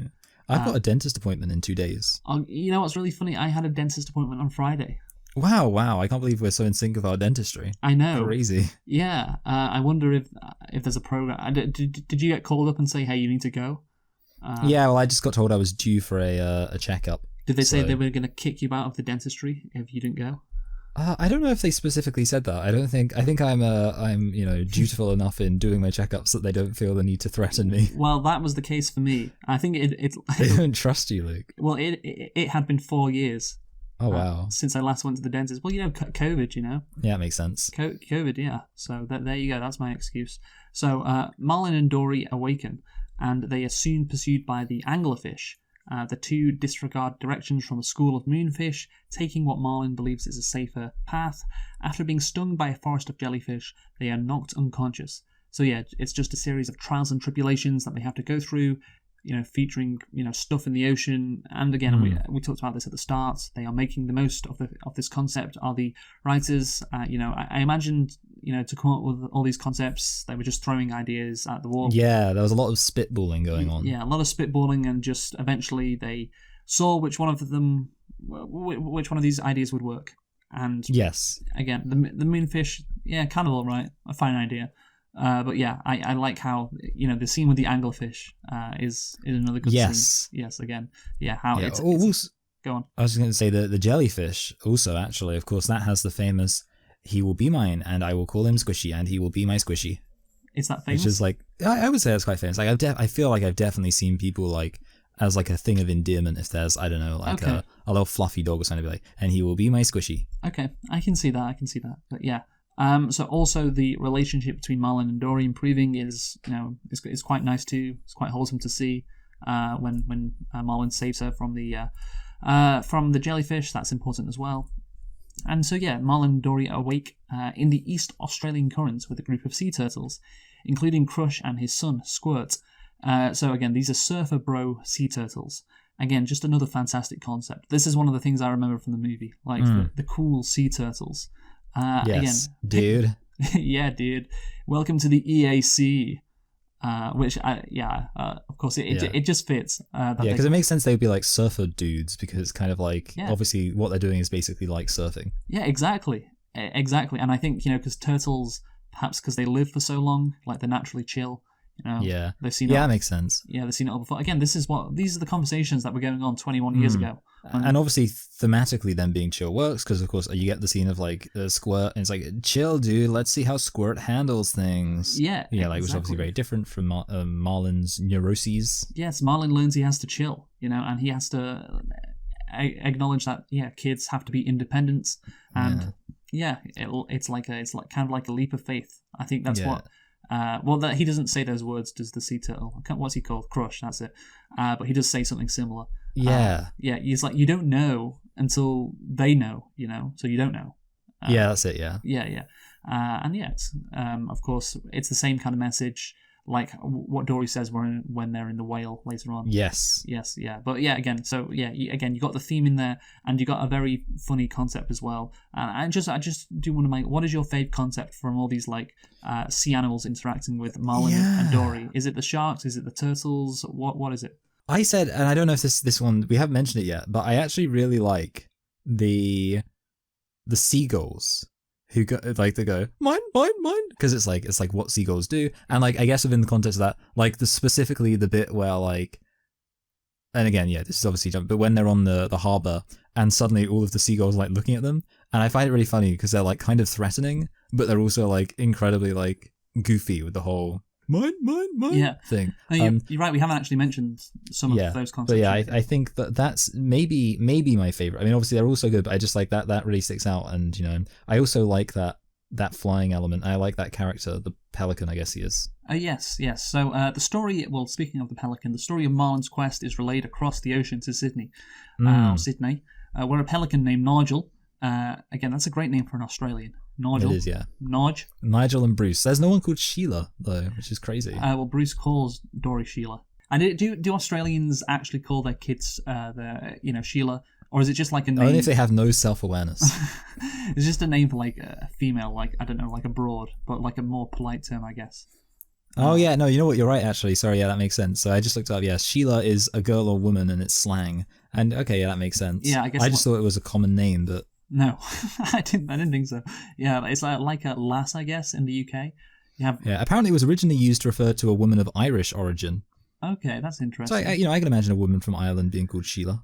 I've got a dentist appointment in 2 days. You know what's really funny? I had a dentist appointment on Friday. Wow! I can't believe we're so in sync with our dentistry. I know, crazy. Yeah, I wonder if there's a program. Did you get called up and say, hey, you need to go? Well, I just got told I was due for a checkup. Did they say they were going to kick you out of the dentistry if you didn't go? I don't know if they specifically said that. I think I'm dutiful enough in doing my checkups that they don't feel the need to threaten me. Well, that was the case for me. I think they don't trust you, Luke. Well, it had been 4 years. Oh wow! Since I last went to the dentist. Well, COVID. Yeah, it makes sense. COVID, yeah. So there you go. That's my excuse. So Marlin and Dory awaken, and they are soon pursued by the anglerfish. The two disregard directions from a school of moonfish, taking what Marlin believes is a safer path. After being stung by a forest of jellyfish, they are knocked unconscious. So it's just a series of trials and tribulations that they have to go through, featuring stuff in the ocean. And again, we talked about this at the start. They are making the most of this concept. Are the writers? I imagined to come up with all these concepts, they were just throwing ideas at the wall. Yeah, there was a lot of spitballing going on. Yeah, a lot of spitballing, and just eventually they saw which one of these ideas would work. And yes, again, the moonfish, kind of all right, a fine idea. But I like how the scene with the anglerfish is another good scene. Yes, again, how it's go on. I was going to say the jellyfish also, actually, of course, that has the famous "He will be mine, and I will call him Squishy, and he will be my Squishy." Is that famous? Which is like I would say that's quite famous. Like I feel like I've definitely seen people like as like a thing of endearment. If there's a little fluffy dog or something, be like, and he will be my Squishy. Okay, I can see that. But yeah. So also the relationship between Marlin and Dory improving is quite nice too. It's quite wholesome to see when Marlin saves her from the jellyfish. That's important as well. And so Marlin and Dory awake in the East Australian currents with a group of sea turtles, including Crush and his son Squirt. So again, these are surfer bro sea turtles. Again, just another fantastic concept. This is one of the things I remember from the movie, like the cool sea turtles. Yes, again, dude. Yeah, dude. Welcome to the EAC. Which, of course, it just fits. Because it makes sense they would be like surfer dudes because it's kind of like obviously what they're doing is basically like surfing. Yeah, exactly. And I think because turtles, perhaps because they live for so long, like they're naturally chill. They've seen that makes sense. Yeah, they've seen it all before. Again, these are the conversations that were going on 21 years ago. And obviously, thematically, them being chill works because, of course, you get the scene of like Squirt, and it's like, chill, dude. Let's see how Squirt handles things. Yeah, exactly. Which is obviously very different from Marlin's neuroses. Yes, Marlin learns he has to chill, and he has to acknowledge that kids have to be independent, and it's kind of like a leap of faith. I think that's what. That he doesn't say those words, does the sea turtle? What's he called? Crush, that's it. But he does say something similar. Yeah. He's like, you don't know until they know, so you don't know. Yeah, that's it. Yeah. Yeah. And yeah, it's, of course, it's the same kind of message like what Dory says when they're in the whale later on. Yes. Yeah. But yeah, again, you got the theme in there, and you got a very funny concept as well. And I just do want to make, what is your fave concept from all these like sea animals interacting with Marlin and Dory? Is it the sharks? Is it the turtles? What is it? I said, and I don't know if this one, we haven't mentioned it yet, but I actually really like the seagulls who go, like, they go, mine, because it's like what seagulls do. And like, I guess within the context of that, like specifically the bit where like, and again, yeah, this is obviously, but when they're on the harbor and suddenly all of the seagulls like looking at them, and I find it really funny because they're like kind of threatening, but they're also like incredibly like goofy with the whole mine thing. You're right, we haven't actually mentioned some of those concepts. But yeah, I think that's maybe my favorite. I mean, obviously they're all so good, but I just like that really sticks out. And I also like that flying element. I like that character, the pelican, I guess he is. Yes. So the story, well, speaking of the pelican, the story of Marlin's quest is relayed across the ocean to Sydney, where a pelican named Nigel, again, that's a great name for an Australian. Nigel. It is, yeah. Nigel and Bruce. There's no one called Sheila, though, which is crazy. Well, Bruce calls Dory Sheila. And do Australians actually call their kids Sheila? Or is it just like a name? Only if they have no self-awareness. It's just a name for like a female, like, I don't know, like a broad, but like a more polite term, I guess. Oh, yeah, no, you know what, you're right, actually. Sorry, yeah, that makes sense. So I just looked up, Sheila is a girl or woman, and it's slang. And okay, yeah, that makes sense. Yeah, I guess. I just thought it was a common name, but... No, I didn't think so. Yeah, it's like a lass, I guess, in the UK. Yeah, apparently it was originally used to refer to a woman of Irish origin. Okay, that's interesting. So, I can imagine a woman from Ireland being called Sheila.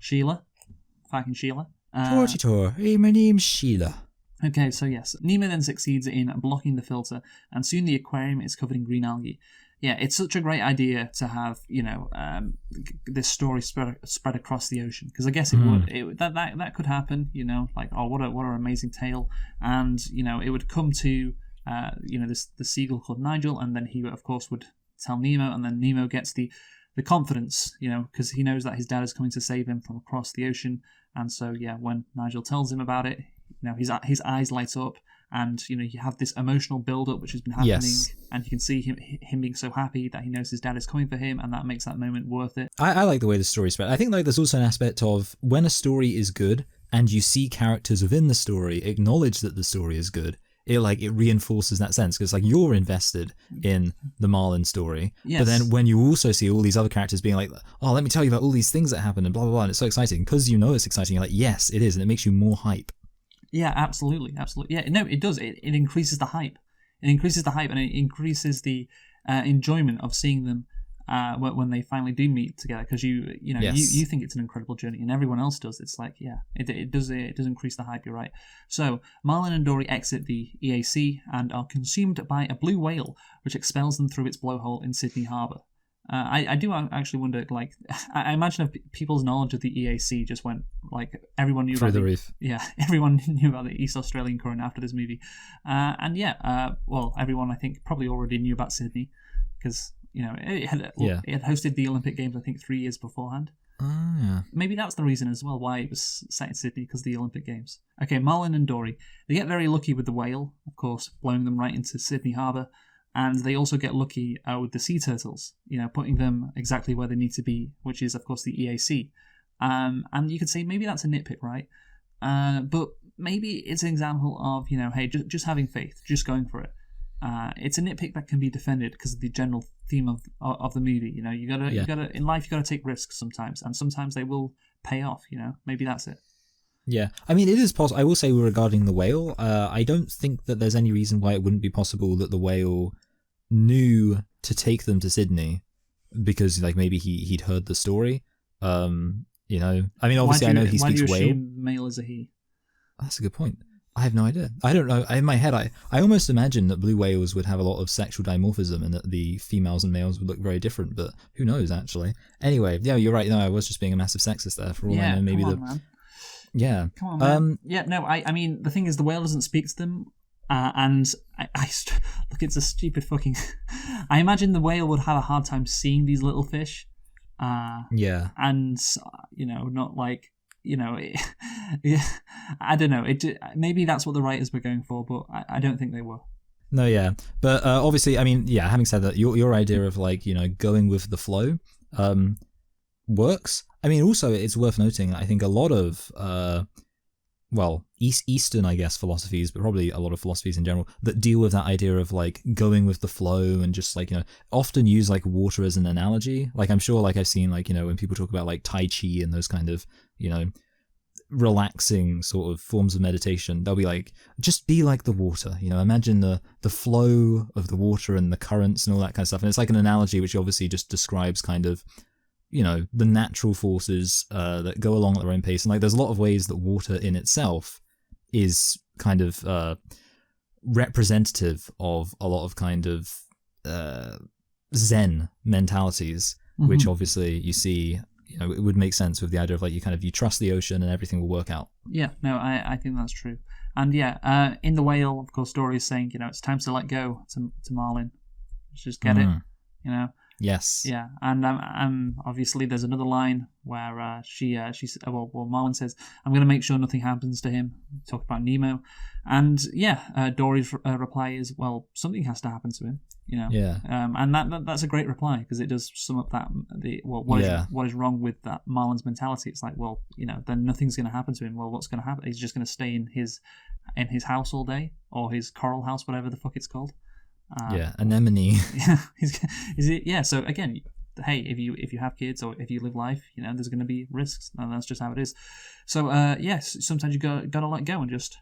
Fucking Sheila. Hey, my name's Sheila. Okay, so yes, Nemo then succeeds in blocking the filter, and soon the aquarium is covered in green algae. Yeah, it's such a great idea to have, this story spread across the ocean, because I guess it would. That could happen, like, oh, what an amazing tale, and it would come to the seagull called Nigel, and then he of course would tell Nemo, and then Nemo gets the confidence, because he knows that his dad is coming to save him from across the ocean, and so when Nigel tells him about it, his eyes light up. And you have this emotional build-up which has been happening, and you can see him being so happy that he knows his dad is coming for him, and that makes that moment worth it. I like the way the story spread. I think like there's also an aspect of when a story is good and you see characters within the story acknowledge that the story is good, it reinforces that sense, because like you're invested in the Marlin story, but then when you also see all these other characters being like, oh, let me tell you about all these things that happen and blah blah blah, and it's so exciting because it's exciting. You're like, yes, it is, and it makes you more hype. Yeah, absolutely. Yeah, no, it does. It increases the hype. It increases the hype, and it increases the enjoyment of seeing them when they finally do meet together. Because you think it's an incredible journey, and everyone else does. It's like, it does increase the hype. You're right. So Marlin and Dory exit the EAC and are consumed by a blue whale, which expels them through its blowhole in Sydney Harbour. I do actually wonder, like, I imagine if people's knowledge of the EAC just went, like, everyone knew through the roof. Yeah, everyone knew about the East Australian current after this movie. Well, everyone, I think, probably already knew about Sydney, because, it had hosted the Olympic Games, I think, 3 years beforehand. Oh, yeah. Maybe that's the reason as well why it was set in Sydney, because of the Olympic Games. Okay, Marlin and Dory, they get very lucky with the whale, of course, blowing them right into Sydney Harbour. And they also get lucky with the sea turtles, putting them exactly where they need to be, which is, of course, the EAC. And you could say maybe that's a nitpick, right? But maybe it's an example of, hey, just having faith, just going for it. It's a nitpick that can be defended because of the general theme of the movie. You gotta in life, you gotta take risks sometimes, and sometimes they will pay off. Maybe that's it. Yeah, I mean, it is possible. I will say regarding the whale, I don't think that there's any reason why it wouldn't be possible that the whale knew to take them to Sydney, because like maybe he'd heard the story. I mean, obviously I know he speaks whale. Why do you assume male is a he? That's a good point. I have no idea. I don't know. In my head, I almost imagine that blue whales would have a lot of sexual dimorphism and that the females and males would look very different, but who knows, actually. Anyway, yeah, you're right. No, I was just being a massive sexist there. For all I know, maybe man. Yeah. Come on, man. I mean, the thing is, the whale doesn't speak to them, and look, it's a stupid fucking... I imagine the whale would have a hard time seeing these little fish. And, not like... yeah, I don't know. Maybe that's what the writers were going for, but I don't think they were. No, yeah, but obviously, I mean, yeah. Having said that, your idea of like going with the flow works. I mean, also it's worth noting. I think a lot of Eastern, I guess, philosophies, but probably a lot of philosophies in general that deal with that idea of like going with the flow and just like often use like water as an analogy. Like I'm sure, like I've seen like when people talk about like Tai Chi and those kind of relaxing sort of forms of meditation, they'll be like, just be like the water, imagine the flow of the water and the currents and all that kind of stuff. And it's like an analogy which obviously just describes kind of the natural forces that go along at their own pace. And like there's a lot of ways that water in itself is kind of representative of a lot of kind of Zen mentalities, which obviously you see it would make sense with the idea of like you trust the ocean and everything will work out. Yeah, no, I think that's true. And yeah, in The Whale, of course, Dory is saying, it's time to let go to Marlin. Just get it, Yes. Yeah, and obviously there's another line where Marlin says, "I'm going to make sure nothing happens to him." Talk about Nemo, and Dory's reply is, "Well, something has to happen to him." Yeah. And that's a great reply because it does sum up what is wrong with that Marlin's mentality. It's like, well, then nothing's going to happen to him. Well, what's going to happen? He's just going to stay in his house all day, or his coral house, whatever the fuck it's called. Anemone. Yeah. So again, hey, if you have kids or if you live life, there's going to be risks, and that's just how it is. So yes, sometimes you gotta let go and just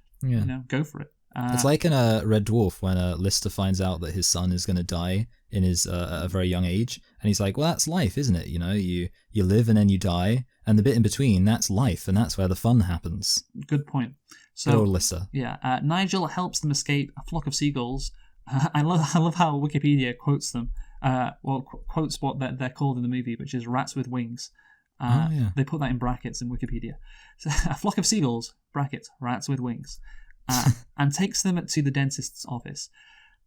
go for it. It's like in a Red Dwarf when Lister finds out that his son is going to die in his at a very young age, and he's like, well, that's life, isn't it? You live and then you die, and the bit in between, that's life, and that's where the fun happens. Good point. So Lister. Yeah, Nigel helps them escape a flock of seagulls. I love how Wikipedia quotes them. Quotes what they're called in the movie, which is rats with wings. They put that in brackets in Wikipedia. So, a flock of seagulls, brackets, rats with wings, and takes them to the dentist's office.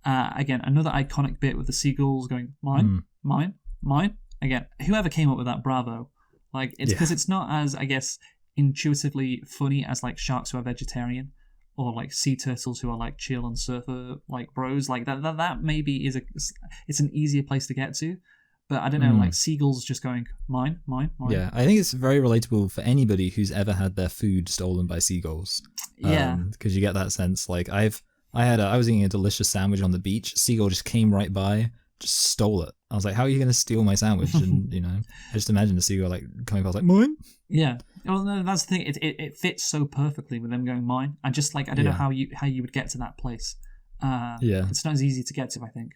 Again, another iconic bit with the seagulls going, mine, mine, mine. Again, whoever came up with that, bravo. Like, it's because it's not as, I guess, intuitively funny as like sharks who are vegetarian, or like sea turtles who are like chill and surfer like bros. Like that maybe it's an easier place to get to, but I don't know, like seagulls just going mine, mine, mine. Yeah, I think it's very relatable for anybody who's ever had their food stolen by seagulls. Yeah, because you get that sense. Like I was eating a delicious sandwich on the beach. Seagull just came right by, just stole it. I was like, how are you going to steal my sandwich? And I just imagine the seagull like coming past like mine. Yeah. Well, no, that's the thing. It fits so perfectly with them going mine. And just like I don't know how you would get to that place. It's not as easy to get to, I think.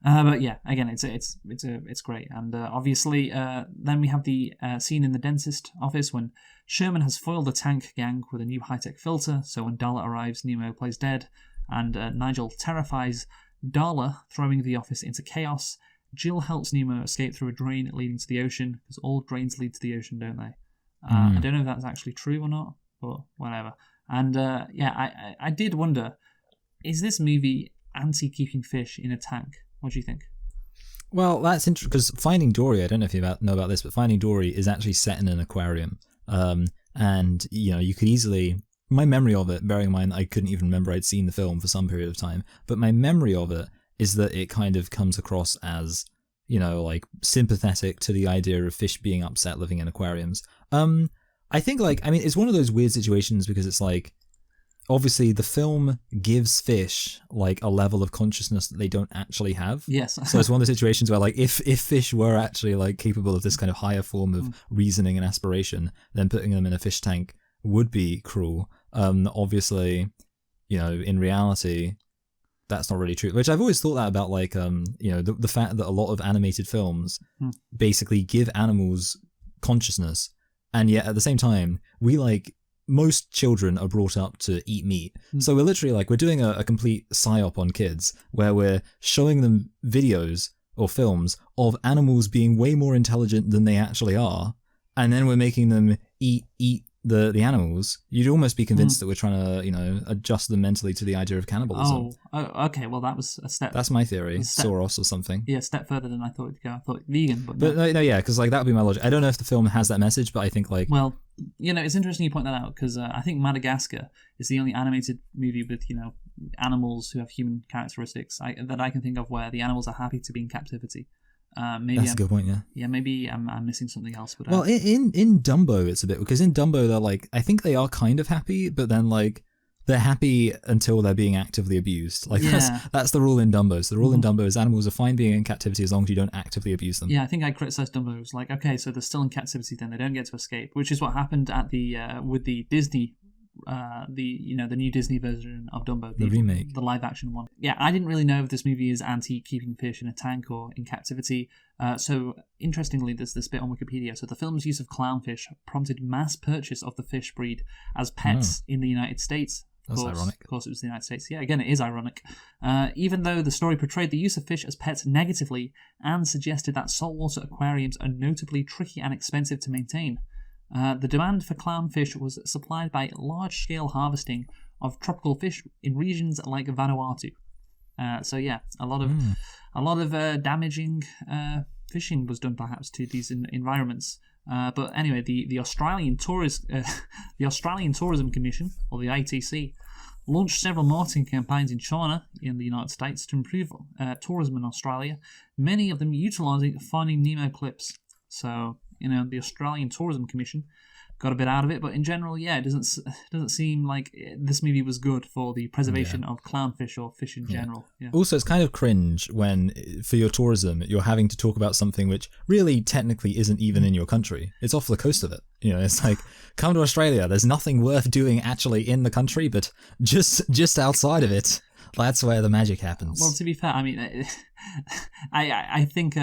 But yeah, again, it's great. And obviously, then we have the scene in the dentist office when Sherman has foiled the tank gang with a new high-tech filter. So when Darla arrives, Nemo plays dead, and Nigel terrifies Darla, throwing the office into chaos. Jill helps Nemo escape through a drain leading to the ocean, because all drains lead to the ocean, don't they? I don't know if that's actually true or not, but whatever. And I did wonder, is this movie anti-keeping fish in a tank? What do you think? Well, that's interesting, because Finding Dory, I don't know if you know about this, but Finding Dory is actually set in an aquarium. And, you could easily... My memory of it, bearing in mind I couldn't even remember I'd seen the film for some period of time, but my memory of it is that it kind of comes across as, like sympathetic to the idea of fish being upset living in aquariums. I think it's one of those weird situations because it's like, obviously the film gives fish like a level of consciousness that they don't actually have. Yes. So it's one of the situations where like if fish were actually like capable of this kind of higher form of reasoning and aspiration, then putting them in a fish tank would be cruel. Obviously, in reality, that's not really true. Which I've always thought that about like, the fact that a lot of animated films basically give animals consciousness, and yet at the same time, most children are brought up to eat meat. So we're literally we're doing a complete psyop on kids where we're showing them videos or films of animals being way more intelligent than they actually are. And then we're making them eat the animals, you'd almost be convinced that we're trying to, adjust them mentally to the idea of cannibalism. Oh, okay. Well, that was a step. That's my theory. Soros or something. Yeah, a step further than I thought it'd go. I thought vegan, but no, yeah, because like that would be my logic. I don't know if the film has that message, but I think like. Well, it's interesting you point that out because I think Madagascar is the only animated movie with animals who have human characteristics that I can think of where the animals are happy to be in captivity. Maybe that's a good point. Yeah. Yeah, maybe I'm missing something else. But well, in Dumbo, it's a bit because in Dumbo they're like I think they are kind of happy, but then like they're happy until they're being actively abused. Like that's the rule in Dumbo. So the rule in Dumbo is animals are fine being in captivity as long as you don't actively abuse them. Yeah, I think I criticised Dumbo. It was like, okay, so they're still in captivity, then they don't get to escape, which is what happened at the with the Disney. The new Disney version of Dumbo, the remake, the live action one. Yeah, I didn't really know if this movie is anti keeping fish in a tank or in captivity. So interestingly, there's this bit on Wikipedia. So the film's use of clownfish prompted mass purchase of the fish breed as pets in the United States. That's ironic. Of course, it was the United States. Yeah, again, it is ironic. Even though the story portrayed the use of fish as pets negatively and suggested that saltwater aquariums are notably tricky and expensive to maintain. The demand for clownfish was supplied by large-scale harvesting of tropical fish in regions like Vanuatu. So yeah, a lot of damaging fishing was done perhaps to these environments. But anyway, the Australian Tourism Commission, or the ITC, launched several marketing campaigns in China and the United States to improve tourism in Australia. Many of them utilising Finding Nemo clips. So. The Australian Tourism Commission got a bit out of it, but in general, it doesn't seem like this movie was good for the preservation of clownfish or fish in general. Yeah. Also, it's kind of cringe when, for your tourism, you're having to talk about something which really technically isn't even in your country. It's off the coast of it. It's like, come to Australia. There's nothing worth doing actually in the country, but just outside of it. That's where the magic happens. Well, to be fair, I mean, I think.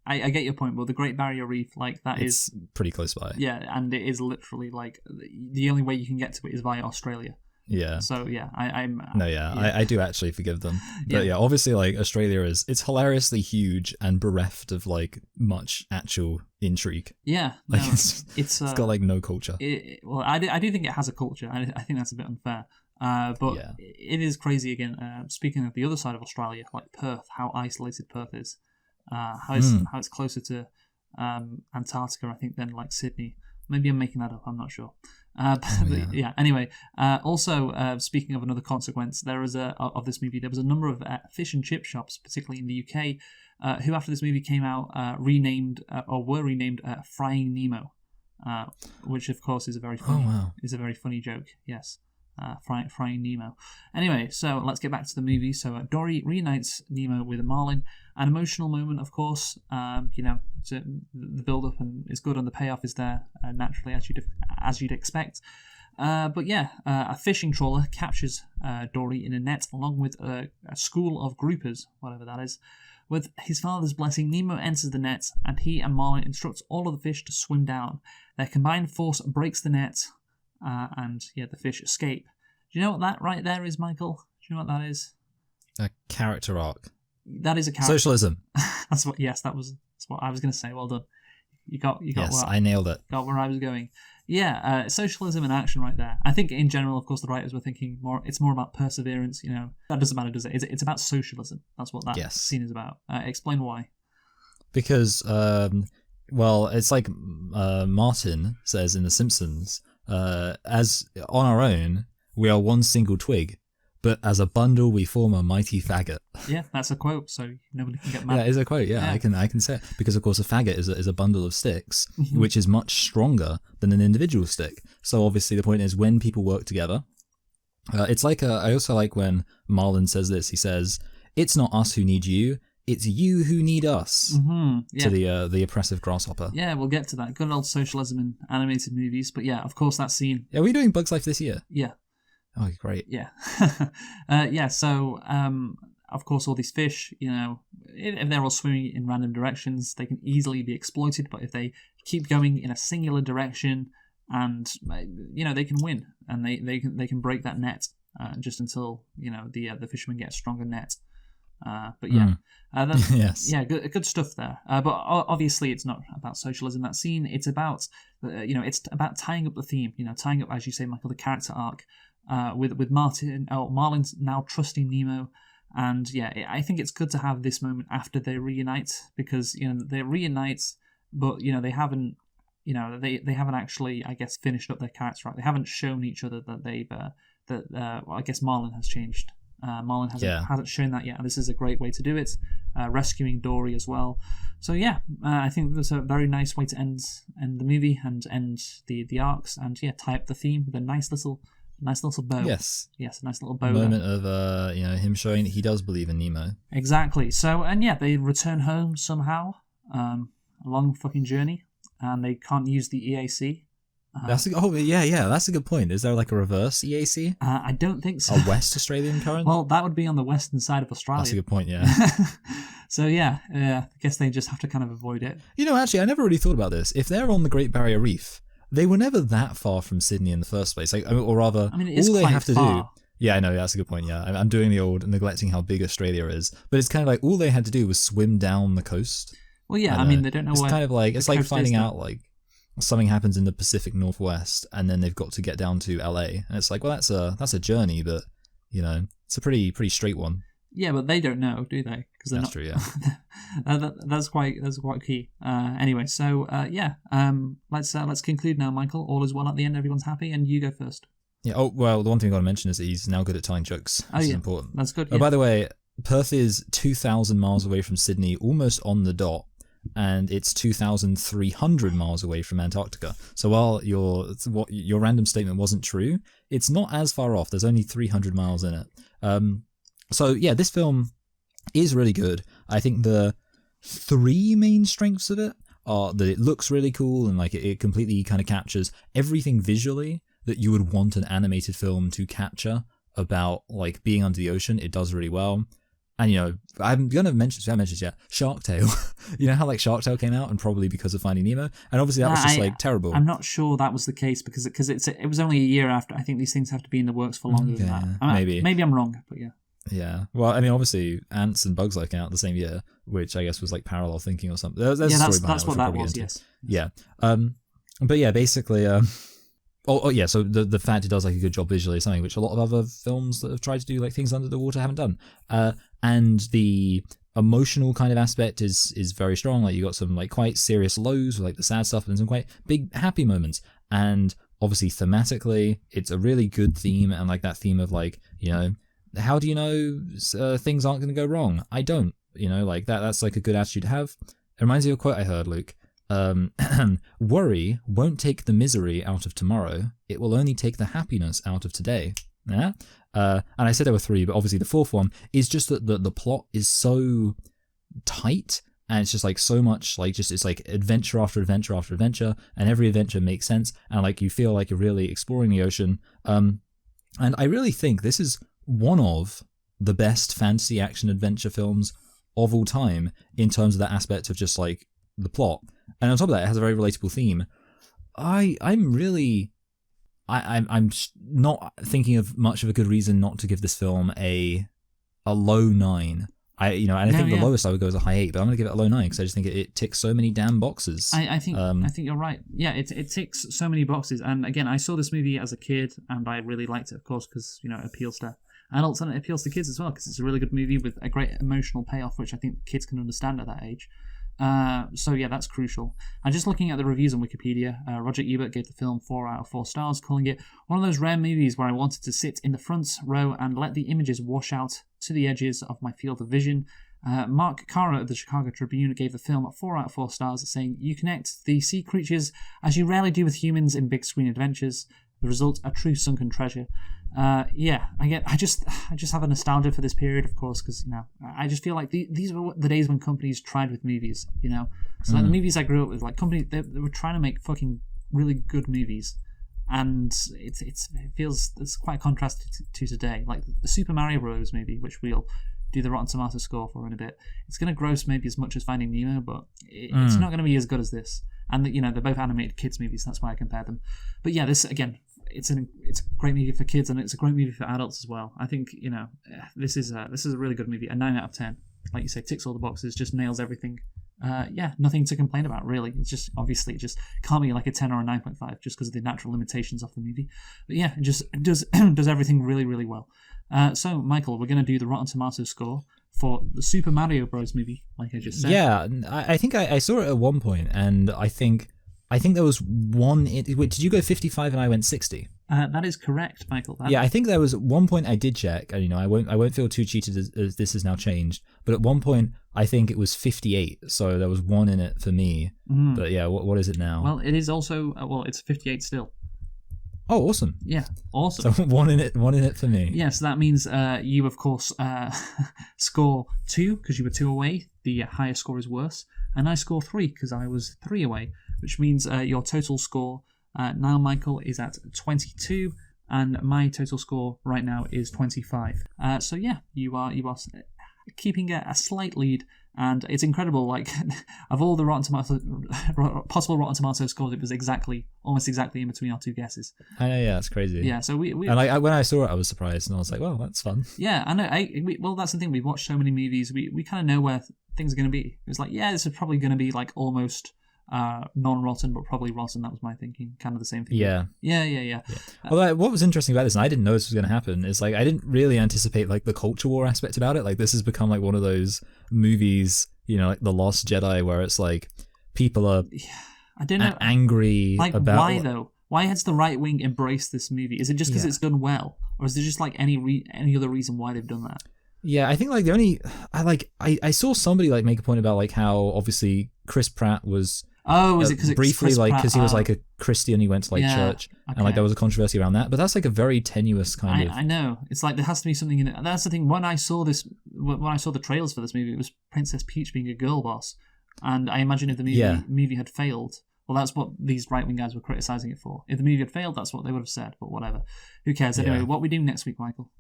I get your point, but the Great Barrier Reef, it's pretty close by. Yeah, and it is literally the only way you can get to it is via Australia. Yeah. So yeah, I'm. No, yeah, yeah. I do actually forgive them, but yeah, obviously, Australia it's hilariously huge and bereft of much actual intrigue. Yeah, no, it's got no culture. I do think it has a culture. I think that's a bit unfair. But it is crazy again. Speaking of the other side of Australia, like Perth, how isolated Perth is. How it's closer to Antarctica, I think, than Sydney. Maybe I'm making that up. I'm not sure. Anyway, also speaking of another consequence, of this movie, there was a number of fish and chip shops, particularly in the UK, who after this movie came out were renamed Frying Nemo, which of course is a very funny joke. Yes. Frying Nemo. Anyway, so let's get back to the movie. So Dory reunites Nemo with Marlin. An emotional moment, of course. The build-up and is good, and the payoff is there naturally as you'd expect. But yeah, a fishing trawler captures Dory in a net along with a school of groupers, whatever that is. With his father's blessing, Nemo enters the net, and he and Marlin instruct all of the fish to swim down. Their combined force breaks the net. The fish escape. Do you know what that right there is, Michael? Do you know what that is? A character arc. That is a character. Socialism. That's what I was going to say. Well done. You got. Yes, I nailed it. Got where I was going. Yeah, socialism in action right there. I think in general, of course, the writers were thinking more. It's more about perseverance. That doesn't matter, does it? It's about socialism. That's what that scene is about. Explain why. Because, it's like Martin says in The Simpsons. As on our own, we are one single twig, but as a bundle, we form a mighty faggot. Yeah, that's a quote, so nobody can get mad. Yeah, it's a quote. Yeah, I can say it because, of course, a faggot is a bundle of sticks, which is much stronger than an individual stick. So obviously, the point is when people work together. It's like I also like when Marlin says this. He says, "It's not us who need you." It's you who need us. To the oppressive grasshopper. Yeah, we'll get to that. Good old socialism in animated movies. But yeah, of course, that scene. Are we doing Bugs Life this year? Yeah. Oh, great. Yeah. So, of course, all these fish, if they're all swimming in random directions, they can easily be exploited. But if they keep going in a singular direction, and, they can win. And they can break that net just until, the fishermen get a stronger net. But yeah, Yes. yeah, good stuff there. But obviously, it's not about socialism. That scene, it's about it's about tying up the theme. Tying up, as you say, Michael, the character arc with Marlin's now trusting Nemo. And yeah, I think it's good to have this moment after they reunite, because they reunite, but they haven't they haven't actually, I guess, finished up their character arc. They haven't shown each other that they've well, I guess Marlin has changed. Marlin hasn't shown that yet, and this is a great way to do it. Rescuing Dory as well. So yeah, I think that's a very nice way to end the movie and end the arcs, and yeah, tie up the theme with a nice little bow. Yes, a nice little bow. Moment of him showing that he does believe in Nemo. Exactly. So, and yeah, they return home somehow. A long fucking journey, and they can't use the EAC. That's a good point. Is there like a reverse EAC? I don't think so. A West Australian current? Well, that would be on the western side of Australia. That's a good point, yeah. So yeah, I guess they just have to kind of avoid it. Actually, I never really thought about this. If they're on the Great Barrier Reef, they were never that far from Sydney in the first place. Or rather, I mean, it is all they quite have to far. do... Yeah, I know, that's a good point, yeah. I'm doing the old neglecting how big Australia is. But it's kind of like all they had to do was swim down the coast. Well, yeah, I mean, they don't know it's where... It's kind of like, it's like finding out, though. like, something happens in the Pacific Northwest, and then they've got to get down to LA, and it's like, well, that's a journey, but it's a pretty straight one. Yeah, but they don't know, do they? Because that's true. Yeah, that's quite key. Anyway, so yeah, let's conclude now, Michael. All is well at the end. Everyone's happy, and you go first. Yeah. Oh well, the one thing I got to mention is that he's now good at telling jokes. This is important. That's good. Oh, by the way, Perth is 2,000 miles away from Sydney, almost on the dot. And it's 2,300 miles away from Antarctica. So while your random statement wasn't true, it's not as far off. There's only 300 miles in it. So yeah, this film is really good. I think the three main strengths of it are that it looks really cool, and like it completely kind of captures everything visually that you would want an animated film to capture about like being under the ocean. It does really well. And, I'm going to mention, I haven't mentioned yet, Shark Tale. How, like, Shark Tale came out, and probably because of Finding Nemo? And obviously that was just, terrible. I'm not sure that was the case, because it was only a year after. I think these things have to be in the works for longer than that. Maybe I'm wrong, but yeah. Yeah. Well, I mean, obviously, Ants and Bugs Life came out the same year, which I guess was, like, parallel thinking or something. There's a story behind that's what that was, yes. Yeah. But yeah, basically... yeah, so the fact it does like a good job visually is something which a lot of other films that have tried to do like things under the water haven't done. And the emotional kind of aspect is very strong. Like you got some like quite serious lows, like the sad stuff, and some quite big happy moments. And obviously thematically, it's a really good theme, and like that theme of like, how do you know things aren't going to go wrong? I don't. Like that's like a good attitude to have. It reminds me of a quote I heard, Luke. Worry won't take the misery out of tomorrow. It will only take the happiness out of today. Yeah? And I said there were three, but obviously the fourth one is just that the plot is so tight, and it's just like so much like just it's like adventure after adventure after adventure, and every adventure makes sense, and like you feel like you're really exploring the ocean. And I really think this is one of the best fantasy action adventure films of all time in terms of that aspect of just like the plot. And on top of that, it has a very relatable theme. I'm not thinking of much of a good reason not to give this film a low 9. I think the lowest I would go is a high 8, but I'm going to give it a low 9 because I just think it ticks so many damn boxes. I think you're right. Yeah, it ticks so many boxes. And again, I saw this movie as a kid, and I really liked it, of course, because it appeals to adults and it appeals to kids as well, because it's a really good movie with a great emotional payoff, which I think kids can understand at that age. So yeah, that's crucial. And just looking at the reviews on Wikipedia, Roger Ebert gave the film 4 out of 4 stars, calling it one of those rare movies where I wanted to sit in the front row and let the images wash out to the edges of my field of vision. Mark Cara of the Chicago Tribune gave the film 4 out of 4 stars, saying, "You connect the sea creatures as you rarely do with humans in big screen adventures. The result, a true sunken treasure." I just have a nostalgia for this period, of course, because I just feel like these were the days when companies tried with movies. So like the movies I grew up with, like companies, they were trying to make fucking really good movies, and it feels it's quite a contrast to today. Like the Super Mario Bros. Movie, which we'll do the Rotten Tomato score for in a bit. It's going to gross maybe as much as Finding Nemo, but it's not going to be as good as this. And they're both animated kids movies. That's why I compared them. But yeah, this again. it's a great movie for kids, and it's a great movie for adults as well. I think this is a really good movie. A 9 out of 10, like you say, ticks all the boxes, just nails everything. Nothing to complain about really. It's just obviously it just can't be like a 10 or a 9.5 just because of the natural limitations of the movie. But yeah, it just does does everything really really well. So Michael, we're going to do the Rotten Tomatoes score for the Super Mario Bros. Movie, like I just said. Yeah, I think I saw it at one point, and I think there was one. Wait, did you go 55 and I went 60? That is correct, Michael. Yeah, I think there was one point I did check. And, I won't feel too cheated as this has now changed. But at one point, I think it was 58. So there was one in it for me. Mm. But yeah, what is it now? Well, it is also it's 58 still. Oh, awesome! Yeah, awesome. So one in it for me. Yeah, so that means you of course score 2 because you were 2 away. The higher score is worse, and I score 3 because I was 3 away, which means your total score now, Michael, is at 22, and my total score right now is 25. So yeah, you are keeping a slight lead. And it's incredible, like, of all the possible Rotten Tomatoes scores, it was almost exactly in between our two guesses. I know, yeah, it's crazy. Yeah, so we and when I saw it, I was surprised, and I was like, well, that's fun. Yeah, I know. Well, that's the thing, we've watched so many movies, we kind of know where things are going to be. It's like, yeah, this is probably going to be, like, almost non-rotten, but probably rotten. That was my thinking, kind of the same thing. Yeah. Although what was interesting about this, and I didn't know this was going to happen, is like I didn't really anticipate like the culture war aspect about it. Like this has become like one of those movies, like The Lost Jedi, where it's like people are I don't know angry like about why though. Why has the right wing embraced this movie? Is it just because it's done well, or is there just like any other reason why they've done that? Yeah, I think like the only I saw somebody like make a point about like how obviously Chris Pratt was. Oh, is it because briefly like because he was like a Christian, he went to like church, and like there was a controversy around that. But that's like a very tenuous kind of. I know it's like there has to be something in it. That's the thing. When I saw the trailers for this movie, it was Princess Peach being a girl boss, and I imagine if the movie had failed, well, that's what these right wing guys were criticizing it for. If the movie had failed, that's what they would have said. But whatever, who cares? Anyway, what are we doing next week, Michael?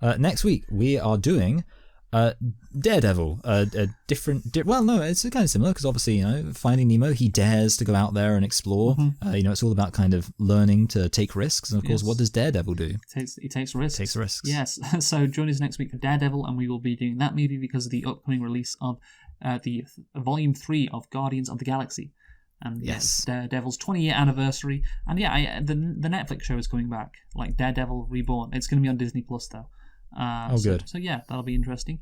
Next week we are doing. Daredevil, a different. Well, no, it's kind of similar because obviously, Finding Nemo, he dares to go out there and explore. Mm-hmm. It's all about kind of learning to take risks, and of course, what does Daredevil do? He takes risks. Takes risks. Yes. So join us next week for Daredevil, and we will be doing that movie because of the upcoming release of the Volume 3 of Guardians of the Galaxy. And yes, Daredevil's 20-year anniversary, and the Netflix show is coming back, like Daredevil Reborn. It's going to be on Disney Plus though. Good. So yeah, that'll be interesting.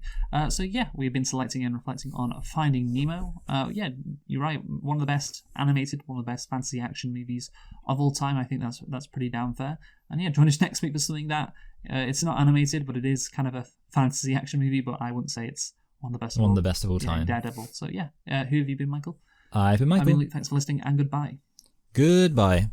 We've been selecting and reflecting on Finding Nemo. You're right. One of the best animated, one of the best fantasy action movies of all time. I think that's pretty damn fair. And yeah, join us next week for something that it's not animated, but it is kind of a fantasy action movie. But I wouldn't say it's one of the best. One of the best of all time. Daredevil. So yeah, who have you been, Michael? I've been Michael. I've been Luke. Thanks for listening, and goodbye. Goodbye.